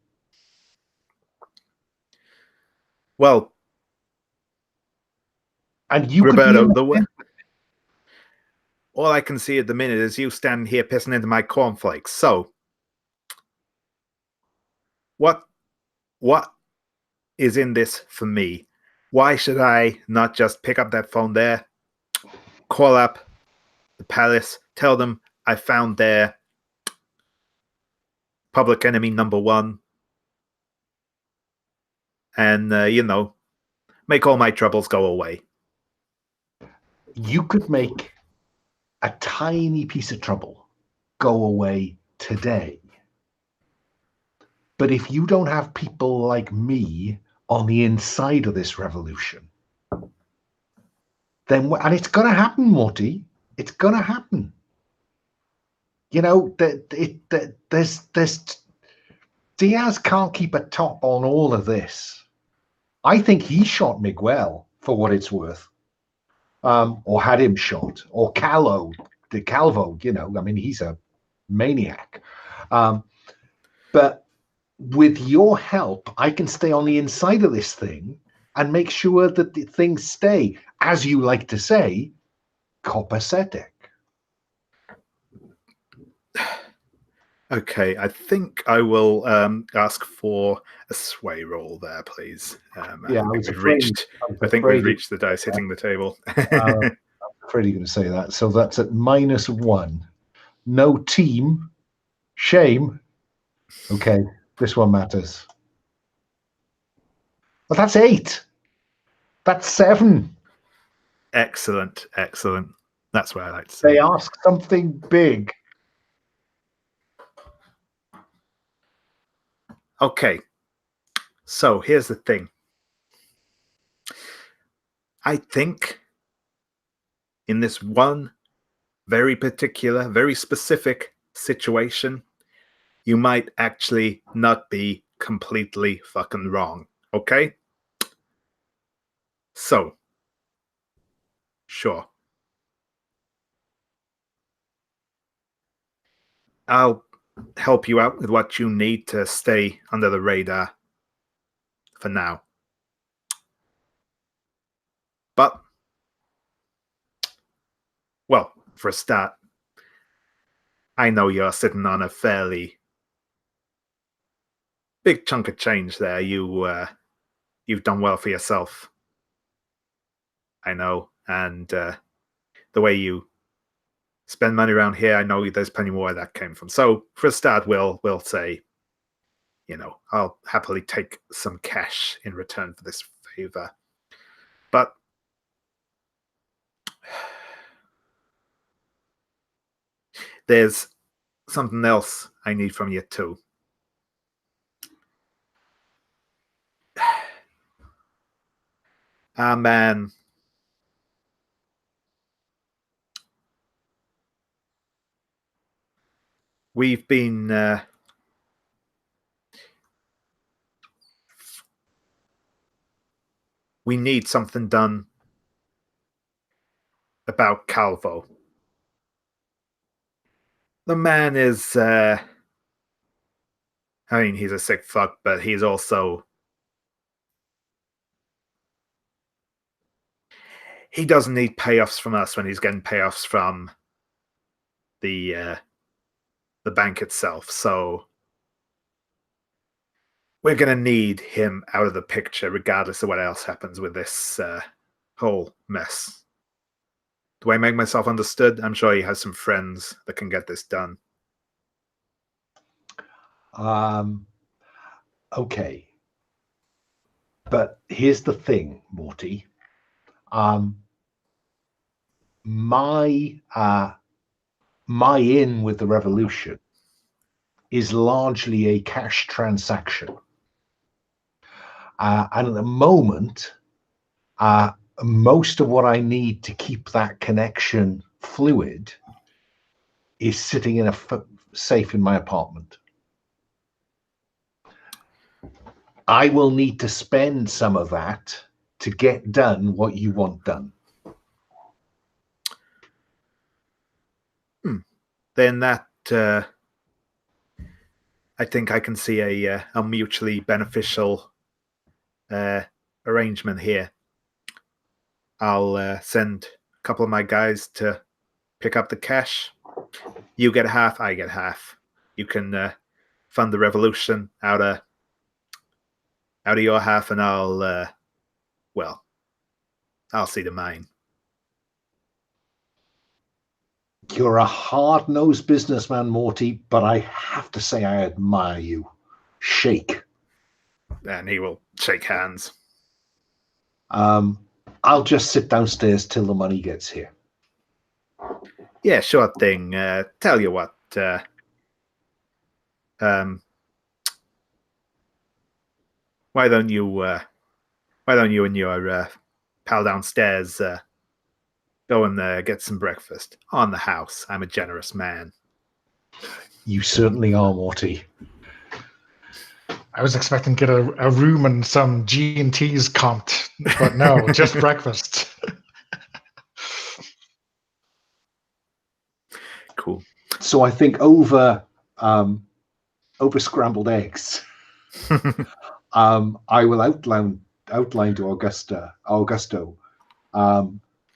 Well, and you Roberto, could be all I can see at the minute is you standing here pissing into my cornflakes. So what is in this for me? Why should I not just pick up that phone there, call up the palace, tell them I found their public enemy number one, and make all my troubles go away? You could make a tiny piece of trouble go away today. But if you don't have people like me on the inside of this revolution, then, and it's going to happen, Morty, it's going to happen. You know, there's Diaz can't keep a top on all of this. I think he shot Miguel for what it's worth, or had him shot, or Calvo, you know, I mean, he's a maniac. But with your help, I can stay on the inside of this thing and make sure that the things stay, as you like to say, copacetic. Okay, I think I will ask for a sway roll there, please. Yeah, I think we've reached the dice hitting the table. I'm afraid you're going to say that. So that's at -1. No team. Shame. Okay, this one matters. Well, that's 8. That's 7. Excellent. That's what I like to say. They ask something big. Okay, so here's the thing. I think in this one very particular, very specific situation, you might actually not be completely fucking wrong. Okay? So, sure. I'll help you out with what you need to stay under the radar for now. But, well, for a start, I know you're sitting on a fairly big chunk of change there. You've done well for yourself. I know. And the way you spend money around here, I know there's plenty more where that came from. So for a start, we'll say, I'll happily take some cash in return for this favor. But there's something else I need from you too. Ah, man. we've been we need something done about Calvo. The man is I mean, he's a sick fuck, but he's also he doesn't need payoffs from us when he's getting payoffs from the bank itself. So we're going to need him out of the picture, regardless of what else happens with this whole mess. Do I make myself understood? I'm sure he has some friends that can get this done. Okay. But here's the thing, Morty. My in with the revolution is largely a cash transaction. And at the moment, most of what I need to keep that connection fluid is sitting in a safe in my apartment. I will need to spend some of that to get done what you want done. Then that I think I can see a mutually beneficial arrangement here. I'll send a couple of my guys to pick up the cash. You get half, I get half. You can fund the revolution out of your half, and I'll see to mine. You're a hard-nosed businessman, Morty, but I have to say I admire you. Shake. And he will shake hands. I'll just sit downstairs till the money gets here. Yeah, sure thing. Tell you what. Why don't you and your pal downstairs go and get some breakfast on the house? I'm a generous man. You certainly are, Morty. I was expecting to get a room and some G&Ts comped, but no, just breakfast. Cool. So I think over scrambled eggs, I will outline to Augusto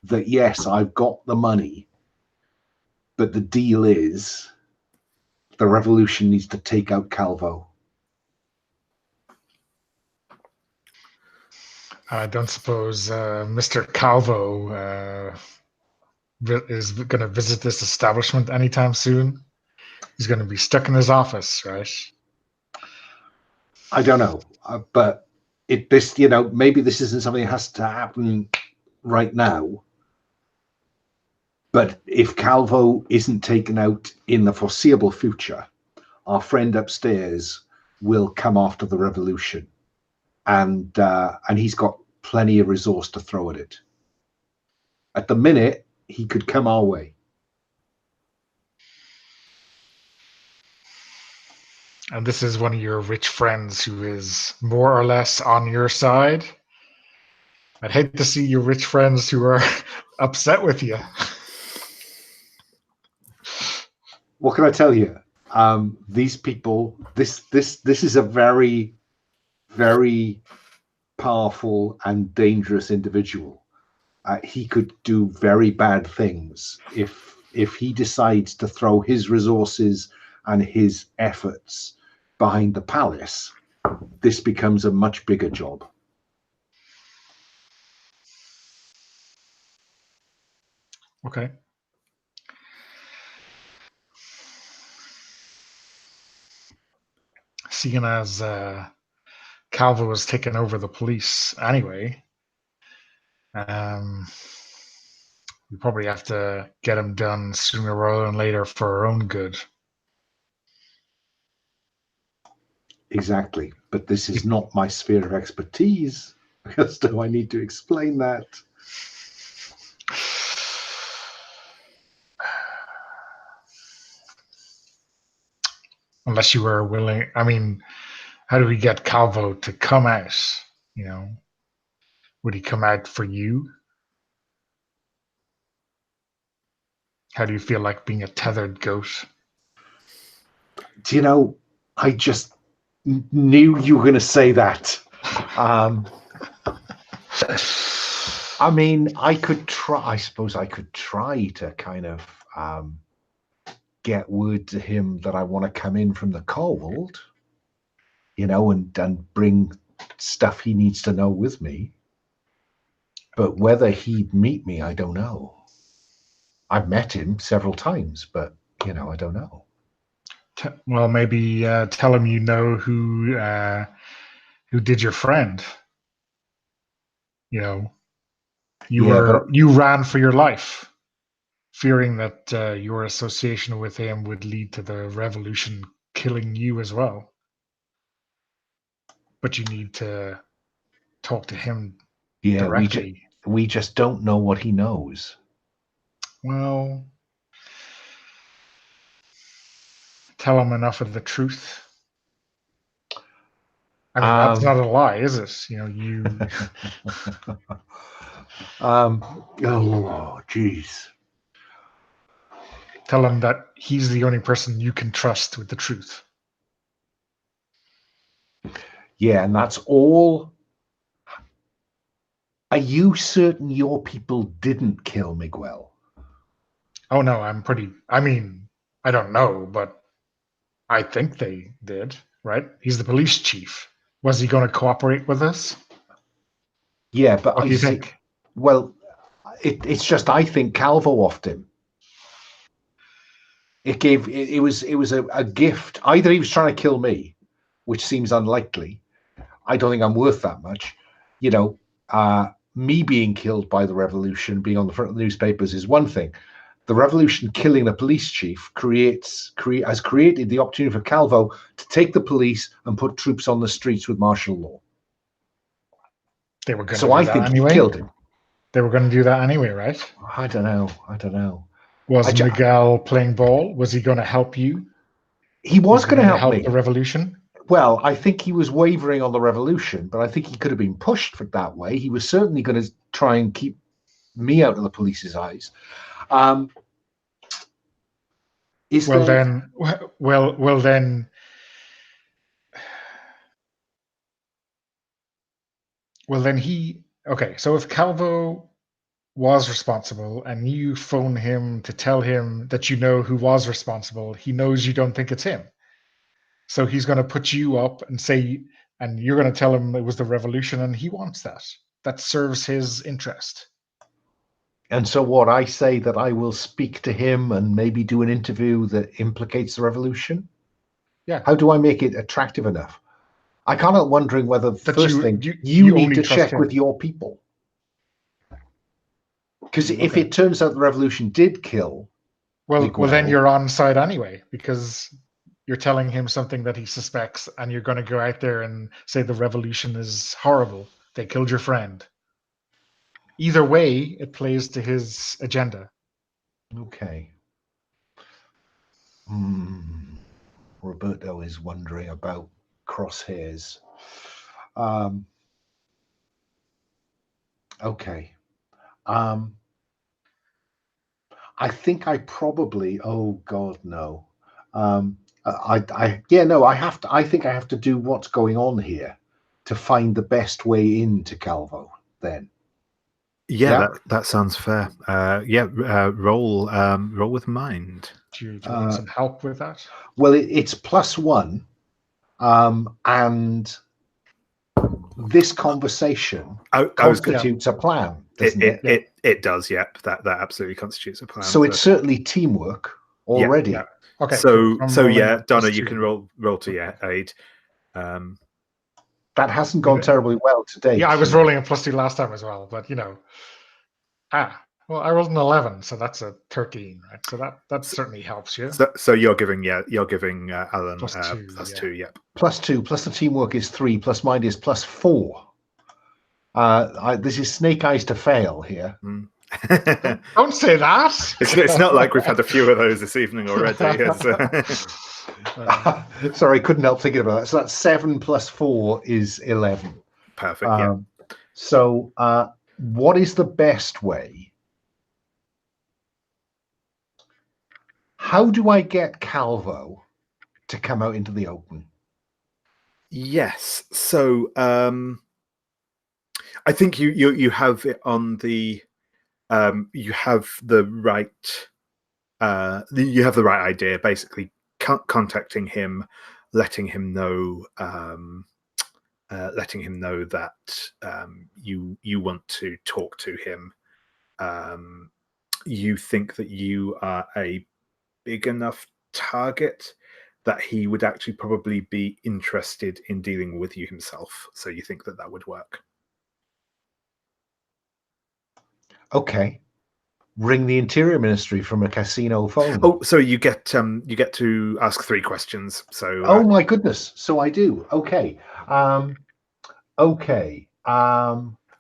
that yes, I've got the money, but the deal is the revolution needs to take out Calvo. I don't suppose Mr. Calvo is going to visit this establishment anytime soon. He's going to be stuck in his office, right? I don't know, but maybe this isn't something that has to happen right now. But if Calvo isn't taken out in the foreseeable future, our friend upstairs will come after the revolution, and he's got plenty of resource to throw at it. At the minute, he could come our way. And this is one of your rich friends who is more or less on your side. I'd hate to see your rich friends who are upset with you. What can I tell you? These people, this is a very, very powerful and dangerous individual. He could do very bad things if he decides to throw his resources and his efforts behind the palace. This becomes a much bigger job. Okay. Seeing as Calvo has taken over the police anyway, we probably have to get him done sooner rather than later for our own good. Exactly. But this is not my sphere of expertise. Do I need to explain that? Unless you were willing. I mean, how do we get Calvo to come out? Would he come out for you? How do you feel like being a tethered goat? Do you know, I just knew you were going to say that. I mean, I suppose I could try to kind of get word to him that I want to come in from the cold, and bring stuff he needs to know with me. But whether he'd meet me, I don't know. I've met him several times, but, I don't know. Well, maybe tell him who did your friend. You ran for your life, fearing that your association with him would lead to the revolution killing you as well. But you need to talk to him directly. We just don't know what he knows. Well, tell him enough of the truth. I mean, that's not a lie, is it? You. Oh, jeez. Tell him that he's the only person you can trust with the truth. Yeah, and that's all. Are you certain your people didn't kill Miguel? Oh, no, I don't know, but I think they did, right? He's the police chief. Was he going to cooperate with us? Yeah, but what do you think? Well, it's just I think Calvo offed him. It was a gift. Either he was trying to kill me, which seems unlikely. I don't think I'm worth that much. Me being killed by the revolution, being on the front of the newspapers is one thing. The revolution killing the police chief has created the opportunity for Calvo to take the police and put troops on the streets with martial law. They were going to do that anyway. He killed him. They were going to do that anyway, right? I don't know. Was Miguel playing ball? Was he going to help you? He was going to help me. The revolution? Well, I think he was wavering on the revolution, but I think he could have been pushed for that way. He was certainly going to try and keep me out of the police's eyes. Then he. Okay, so if Calvo was responsible and you phone him to tell him that who was responsible, he knows you don't think it's him. So he's going to put you up and say, and you're going to tell him it was the revolution, and he wants that. That serves his interest. And so what I say that I will speak to him and maybe do an interview that implicates the revolution? Yeah. How do I make it attractive enough? I can't help wondering whether you need to check with your people. Because if it turns out the revolution did kill Miguel, then you're on side anyway, because you're telling him something that he suspects, and you're going to go out there and say the revolution is horrible. They killed your friend. Either way, it plays to his agenda. Okay. Roberto is wondering about crosshairs. Okay. I think I probably. Oh God, no. I think I have to do what's going on here to find the best way into Calvo. Then. Yeah. That sounds fair. Roll with mind. Do you want some help with that? Well, it's +1, and this conversation constitutes a plan, doesn't it? It does, yep. That absolutely constitutes a plan. So it's certainly teamwork already. Yeah. Okay. So Donna, you can roll to your aid. That hasn't gone terribly well today. Yeah, I was rolling a +2 last time as well, but well, I rolled an 11, so that's a 13, right? So that certainly helps you. So you're giving Alan +2, yep. +2 plus the teamwork is 3 plus mine is +4. This is snake eyes to fail here. Don't say that. It's not like we've had a few of those this evening already. Sorry, couldn't help thinking about that. So that's 7 plus 4 is 11. Perfect. Yeah. So what is the best way? How do I get Calvo to come out into the open? Yes. So I think you have it on the you have the right idea. Basically, contacting him, letting him know that you want to talk to him. You think that you are a big enough target that he would actually probably be interested in dealing with you himself. So you think that would work. Okay. Ring the Interior Ministry from a casino phone. Oh, so you get to ask 3 questions. So oh my goodness. So I do. Okay. Okay.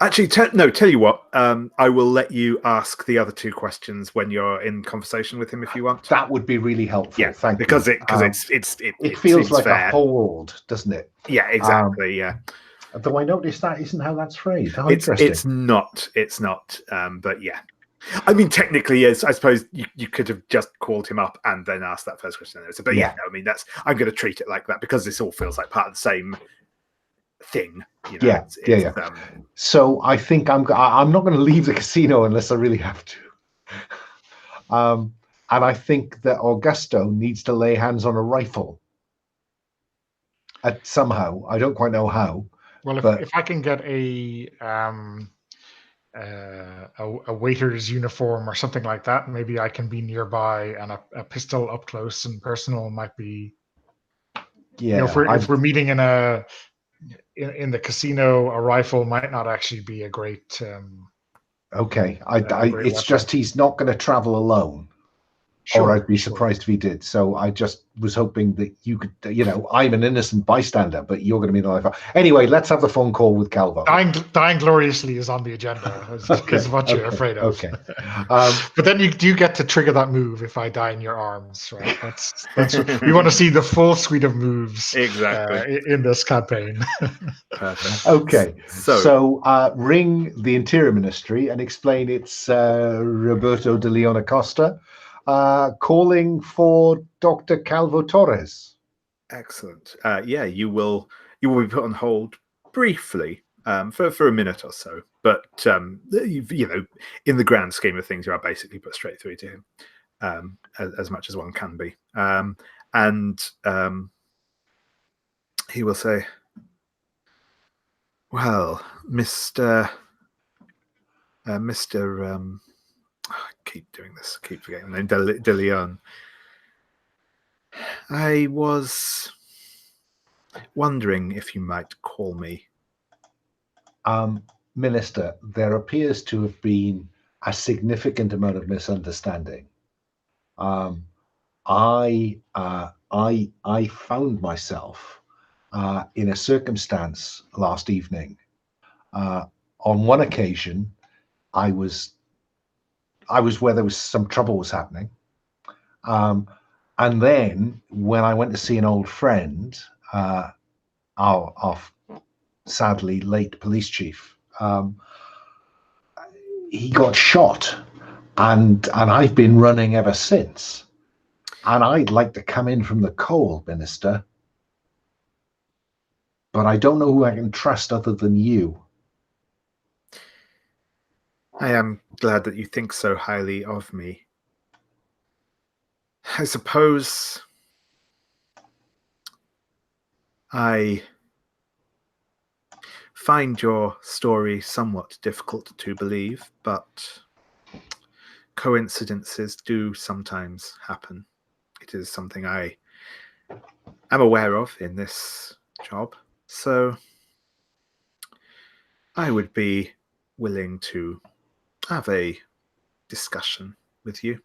Actually, tell you what. I will let you ask the other 2 questions when you're in conversation with him, if you want. That would be really helpful. Yeah, thank because you. it feels like fair. a hold, doesn't it? Yeah, exactly. Yeah. Though I noticed that isn't how that's phrased. How It's interesting. It's not. But yeah. I mean, technically, yes. I suppose you could have just called him up and then asked that first question. But yeah, no, I mean, I'm going to treat it like that because this all feels like part of the same thing. You know? Yeah. So I think I'm not going to leave the casino unless I really have to. And I think that Augusto needs to lay hands on a rifle. Somehow, I don't quite know how. Well, if I can get a waiter's uniform or something like that, maybe I can be nearby, and a pistol up close and personal might be. Yeah, if we're meeting in the casino, a rifle might not actually be a great. Okay, it's just he's not going to travel alone. Or I'd be surprised if he did. So I just was hoping that you could, I'm an innocent bystander, but you're going to be the life. Anyway, let's have the phone call with Calvo. Dying gloriously is on the agenda because of what you're afraid of. Okay. But then you do get to trigger that move if I die in your arms, right? That's we want to see the full suite of moves exactly in this campaign. Perfect. Okay. So ring the Interior Ministry and explain it's Roberto de Leon Acosta. Calling for Dr. Calvo Torres. Excellent. Yeah, you will be put on hold briefly for a minute or so, but in the grand scheme of things, you are basically put straight through to him, as much as one can be, and he will say, "Well, Mister." I keep doing this. I keep forgetting the name. De Leon. I was wondering if you might call me. Minister, there appears to have been a significant amount of misunderstanding. I found myself in a circumstance last evening. On one occasion, I was where there was some trouble was happening. And then when I went to see an old friend, our sadly late police chief, he got shot, and I've been running ever since. And I'd like to come in from the cold, Minister, but I don't know who I can trust other than you. I am glad that you think so highly of me. I suppose I find your story somewhat difficult to believe, but coincidences do sometimes happen. It is something I am aware of in this job, so I would be willing to have a discussion with you.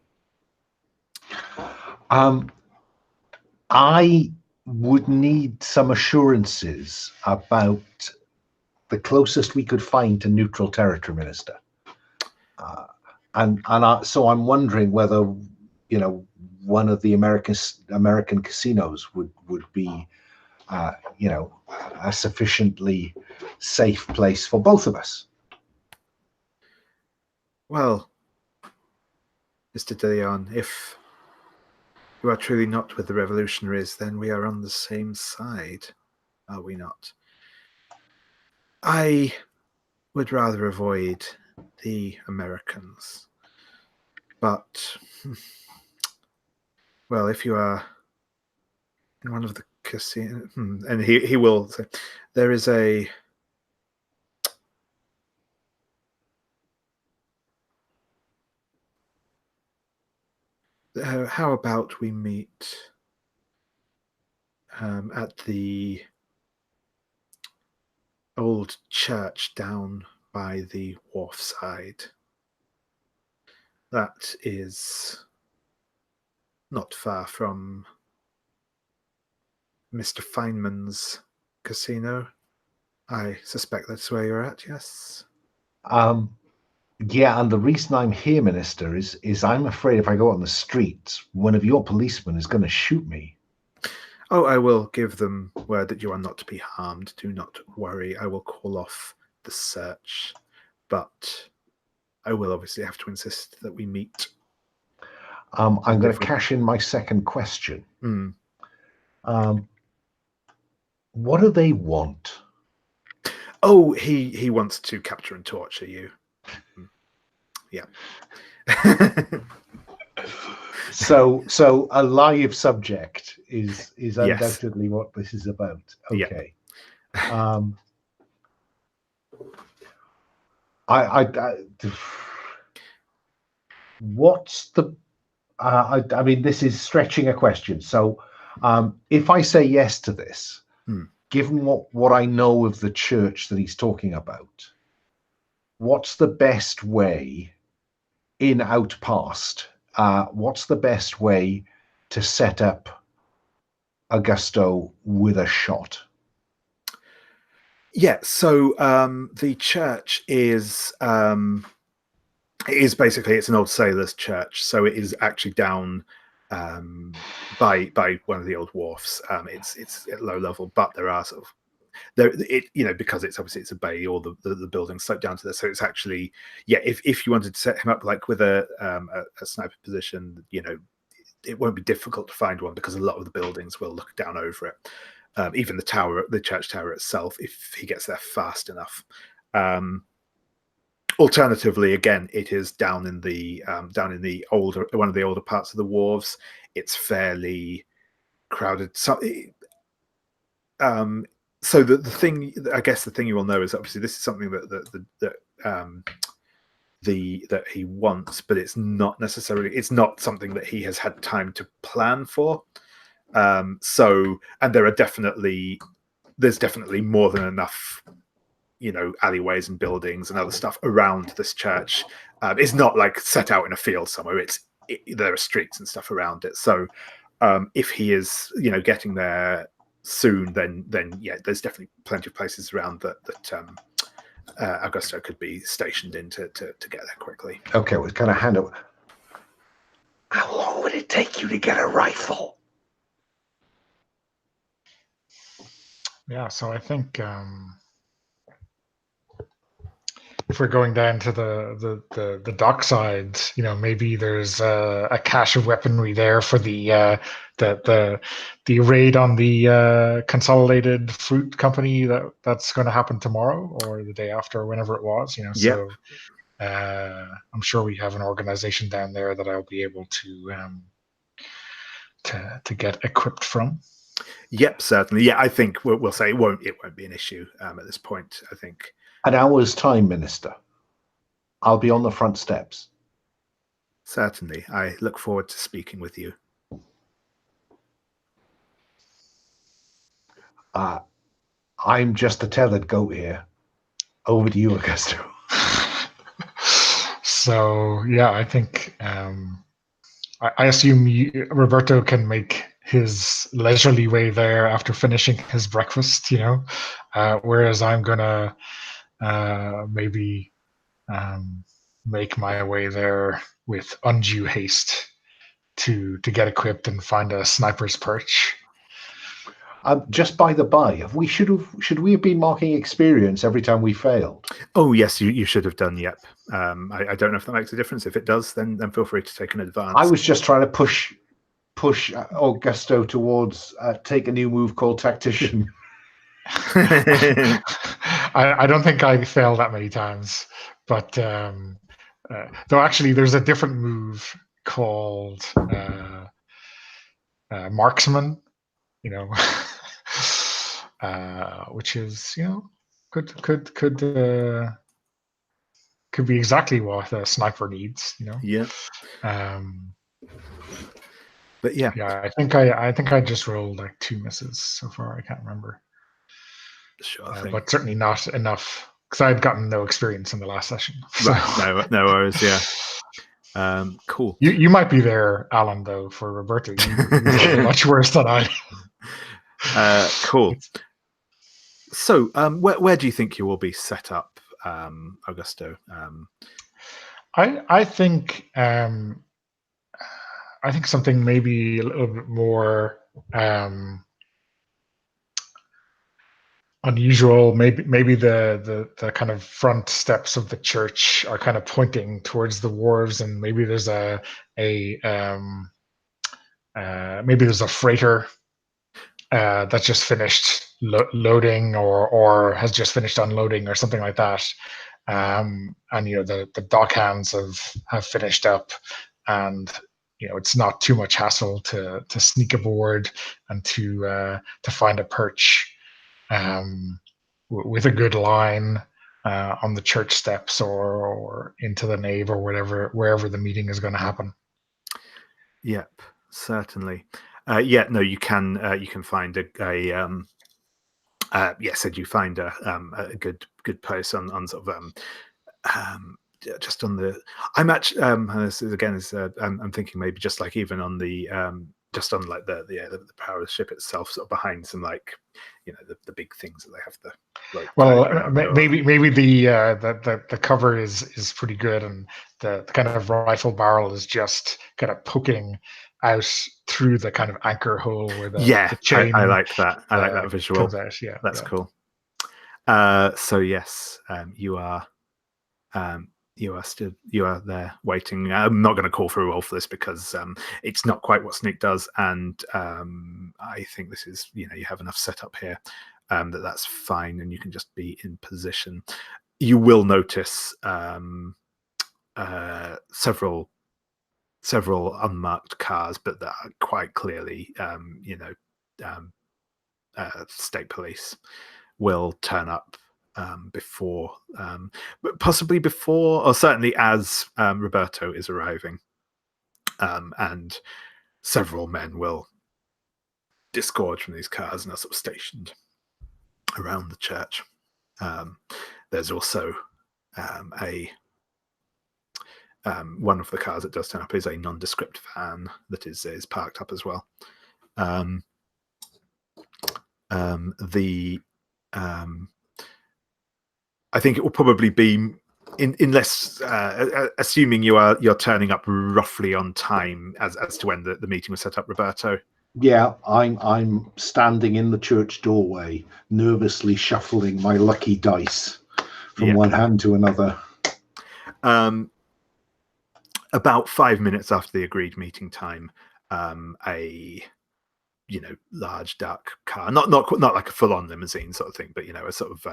I would need some assurances about the closest we could find to neutral territory, Minister. So I'm wondering whether, one of the American casinos would be, a sufficiently safe place for both of us. Well, Mr. De Leon, if you are truly not with the revolutionaries, then we are on the same side, are we not? I would rather avoid the Americans. But, well, if you are in one of the casinos, and he will say, there is a... how about we meet at the old church down by the wharf side? That is not far from Mr. Feynman's casino. I suspect that's where you're at, yes? Yeah, and the reason I'm here, Minister, is I'm afraid if I go on the streets, one of your policemen is going to shoot me. Oh, I will give them word that you are not to be harmed. Do not worry. I will call off the search. But I will obviously have to insist that we meet. I'm going to cash in my second question. What do they want? Oh, he wants to capture and torture you. Yeah. So a live subject is undoubtedly what this is about. Okay. Yeah. What's the? I mean, this is stretching a question. So, if I say yes to this, given what I know of the church that he's talking about, what's the best way in out past? What's the best way to set up Augusto with a shot? Yeah, so the church is basically, it's an old sailor's church, so it is actually down by one of the old wharfs. It's at low level, but there are sort of because it's obviously it's a bay, or the buildings slope down to there. So it's actually, yeah, if you wanted to set him up like with a sniper position, it won't be difficult to find one because a lot of the buildings will look down over it. Even the church tower itself, if he gets there fast enough. Alternatively, again, it is down in the one of the older parts of the wharves. It's fairly crowded. So the thing, I guess, the thing you will know is obviously this is something that he wants, but it's not something that he has had time to plan for. And there's definitely more than enough, alleyways and buildings and other stuff around this church. It's not like set out in a field somewhere. There are streets and stuff around it. So if he is, getting there soon, then yeah, there's definitely plenty of places around that Augusto could be stationed in to get there quickly. Okay, we've got to hand over. How long would it take you to get a rifle? Yeah, so I think if we're going down to the dockside, maybe there's a cache of weaponry there for the raid on the consolidated fruit company that's going to happen tomorrow or the day after, or whenever it was. Yep. So I'm sure we have an organization down there that I'll be able to get equipped from. Yep, certainly. Yeah, I think we'll say it won't be an issue at this point. I think. An hour's time, Minister. I'll be on the front steps. Certainly. I look forward to speaking with you. I'm just a tethered goat here. Over to you, Augusto. So, yeah, I think I assume Roberto can make his leisurely way there after finishing his breakfast, whereas I'm going to maybe make my way there with undue haste to get equipped and find a sniper's perch. Just by the by, should we have been marking experience every time we failed? Oh yes, you should have done. Yep. I don't know if that makes a difference. If it does, then feel free to take an advance. I was just trying to push Augusto towards take a new move called tactician. I don't think I failed that many times, but though actually there's a different move called marksman, which is could be exactly what a sniper needs. Yeah. But yeah, I think I just rolled like 2 misses so far. I can't remember. Sure thing. But certainly not enough because I had gotten no experience in the last session. So. Right. No worries. Yeah. Cool. You might be there, Alan, though, for Roberto. You're much worse than I. Cool. So, where do you think you will be set up, Augusto? I think something maybe a little bit more unusual. Maybe the kind of front steps of the church are kind of pointing towards the wharves, and maybe there's maybe there's a freighter that's just finished loading or has just finished unloading or something like that. And the dock hands have finished up, and it's not too much hassle to sneak aboard and to find a perch with a good line on the church steps or into the nave or wherever the meeting is going to happen. Yep, certainly. You can find said you find a good place on sort of just on the. I'm actually this is again is I'm thinking maybe just like even on the just on like the power of the ship itself, sort of behind some like the big things that they have the. Maybe the cover is pretty good, and the kind of rifle barrel is just kind of poking out through the kind of anchor hole where the chain. I like that. I like that visual. Comes out. Yeah, that's cool. So yes, you are there waiting. I'm not going to call for a roll for this because it's not quite what Sneak does, and I think this is you have enough setup here that's fine, and you can just be in position. You will notice several unmarked cars, but that are quite clearly state police will turn up possibly before or certainly as Roberto is arriving, and several men will disgorge from these cars and are sort of stationed around the church. There's also one of the cars that does turn up is a nondescript van that is parked up as well. I think it will probably be unless assuming you're turning up roughly on time as to when the meeting was set up, Roberto. Yeah, I'm standing in the church doorway, nervously shuffling my lucky dice from one hand to another. About 5 minutes after the agreed meeting time, a large dark car, not like a full-on limousine sort of thing, but a sort of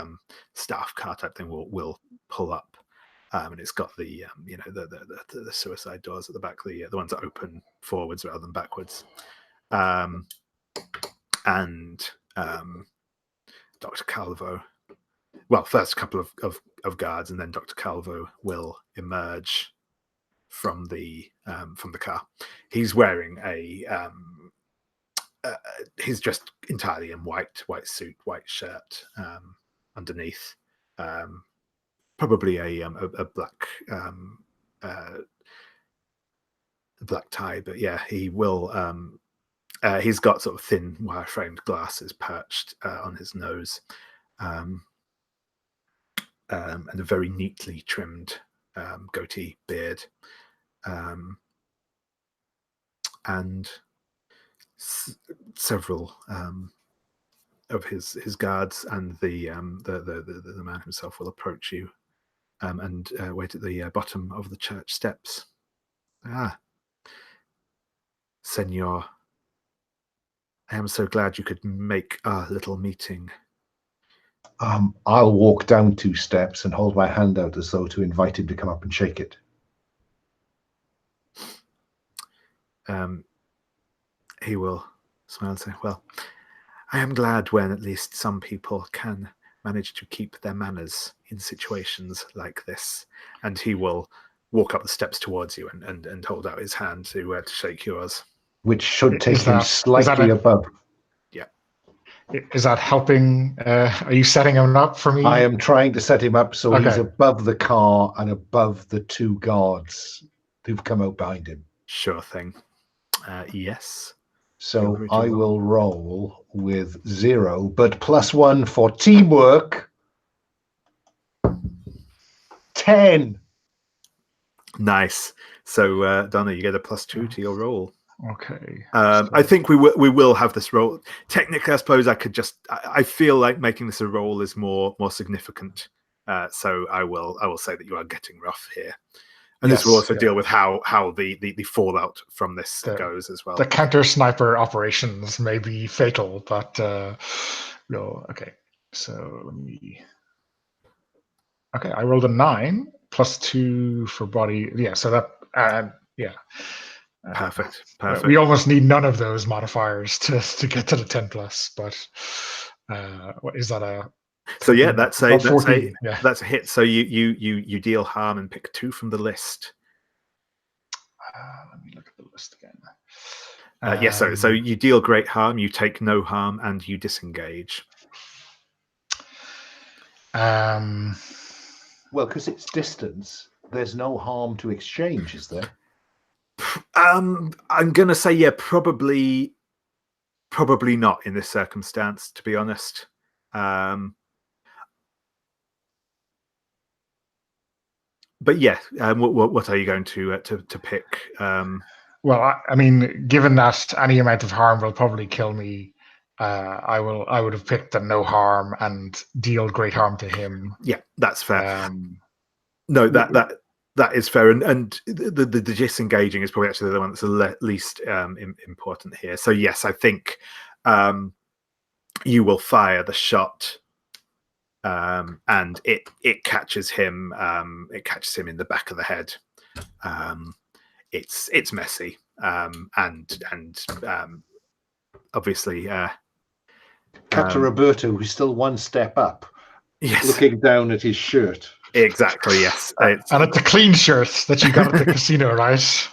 staff car type thing will pull up, and it's got the the suicide doors at the back, the ones that open forwards rather than backwards, and Dr. Calvo. Well, first a couple of guards, and then Dr. Calvo will emerge from the car. He's wearing he's dressed entirely in white suit, white shirt underneath, probably a black black tie, but yeah, he will. He's got sort of thin wire-framed glasses perched on his nose, and a very neatly trimmed goatee beard. and several of his guards and the man himself will approach you and wait at the bottom of the church steps. Ah, Senor, I am so glad you could make our little meeting. I'll walk down 2 steps and hold my hand out as though to invite him to come up and shake it. He will smile and say, well, I am glad when at least some people can manage to keep their manners in situations like this. And he will walk up the steps towards you and hold out his hand to shake yours. Which should take him slightly above. Yeah. Is that helping? Are you setting him up for me? I am trying to set him up so he's above the car and above the 2 guards who've come out behind him. Sure thing. Yes. So I will roll with 0, but +1 for teamwork. 10. Nice. So Donna, you get a +2 to your roll. Okay. I think we will have this roll. Technically, I suppose I could just. I feel like making this a roll is more significant. So I will say that you are getting rough here, and this will also deal with how the fallout from this goes as well. The counter sniper operations may be fatal, but no. Okay, so let me. Okay, I rolled a 9 +2 for body. Yeah, so that yeah. Perfect. We almost need none of those modifiers to get to the 10+, but what is that a? So yeah, that's a 14. That's a hit. So you deal harm and pick 2 from the list. Let me look at the list again. Yes, so you deal great harm, you take no harm, and you disengage. Well, because it's distance, there's no harm to exchange, is there? I'm gonna say probably not in this circumstance, to be honest. But yeah, what are you going to pick? Well, I mean, given that any amount of harm will probably kill me, I would have picked the no harm and deal great harm to him. Yeah, that's fair. No, that is fair, and the disengaging is probably actually the one that's the least important here. So yes, I think you will fire the shot, and it catches him. It catches him in the back of the head. It's messy, and obviously, Captain Roberto, who's still 1 step up, yes, looking down at his shirt. Exactly, yes. And it's a clean shirt that you got at the casino, right?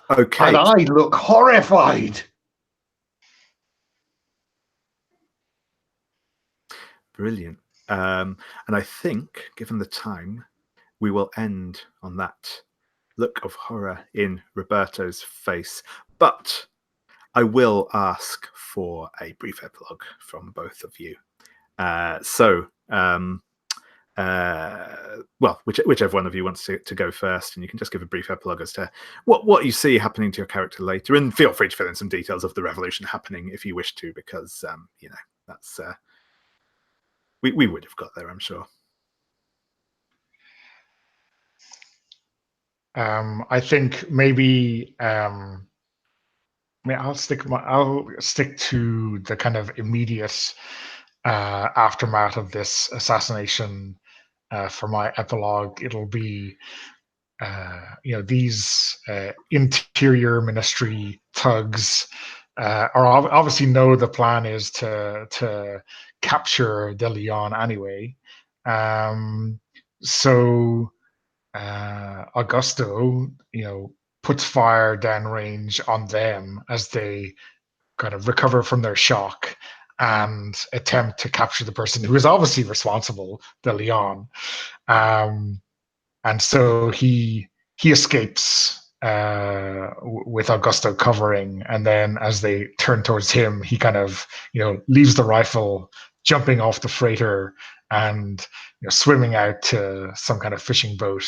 Okay. And I look horrified. Brilliant. And I think, given the time, we will end on that look of horror in Roberto's face. But I will ask for a brief epilogue from both of you. Well, whichever one of you wants to go first, and you can just give a brief epilogue as to what you see happening to your character later, and feel free to fill in some details of the revolution happening if you wish to, because that's we would have got there, I'm sure. I think maybe I'll stick to the kind of immediate aftermath of this assassination. For my epilogue, it'll be these interior ministry thugs are obviously know the plan is to capture De Leon anyway. So Augusto, puts fire downrange on them as they kind of recover from their shock and attempt to capture the person who is obviously responsible, De Leon. And so he escapes with Augusto covering, and then as they turn towards him, he kind of leaves the rifle, jumping off the freighter and swimming out to some kind of fishing boat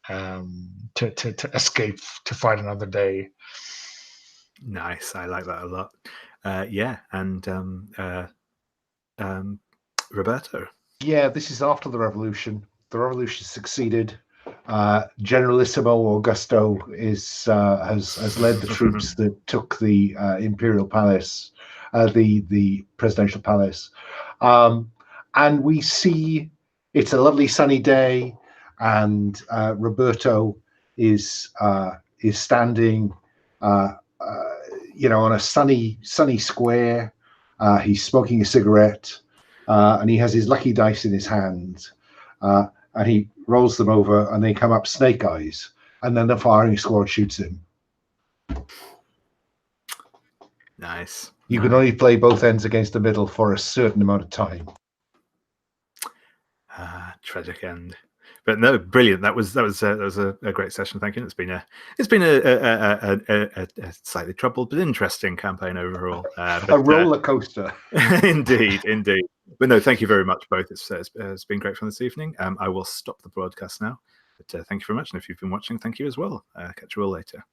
to escape to fight another day. Nice, I like that a lot. Yeah, and Roberto. Yeah, this is after the revolution. The revolution succeeded. Generalissimo Augusto has led the troops that took the imperial palace, the presidential palace, and we see it's a lovely sunny day, and Roberto is standing, on a sunny square. He's smoking a cigarette. And he has his lucky dice in his hand, and he rolls them over, and they come up snake eyes, and then the firing squad shoots him. Nice. You can only play both ends against the middle for a certain amount of time. Tragic end. But no, brilliant. That was a great session. Thank you. It's been a slightly troubled but interesting campaign overall. A roller coaster. Indeed. But no, thank you very much both. It's been great fun this evening. I will stop the broadcast now. But thank you very much. And if you've been watching, thank you as well. Catch you all later.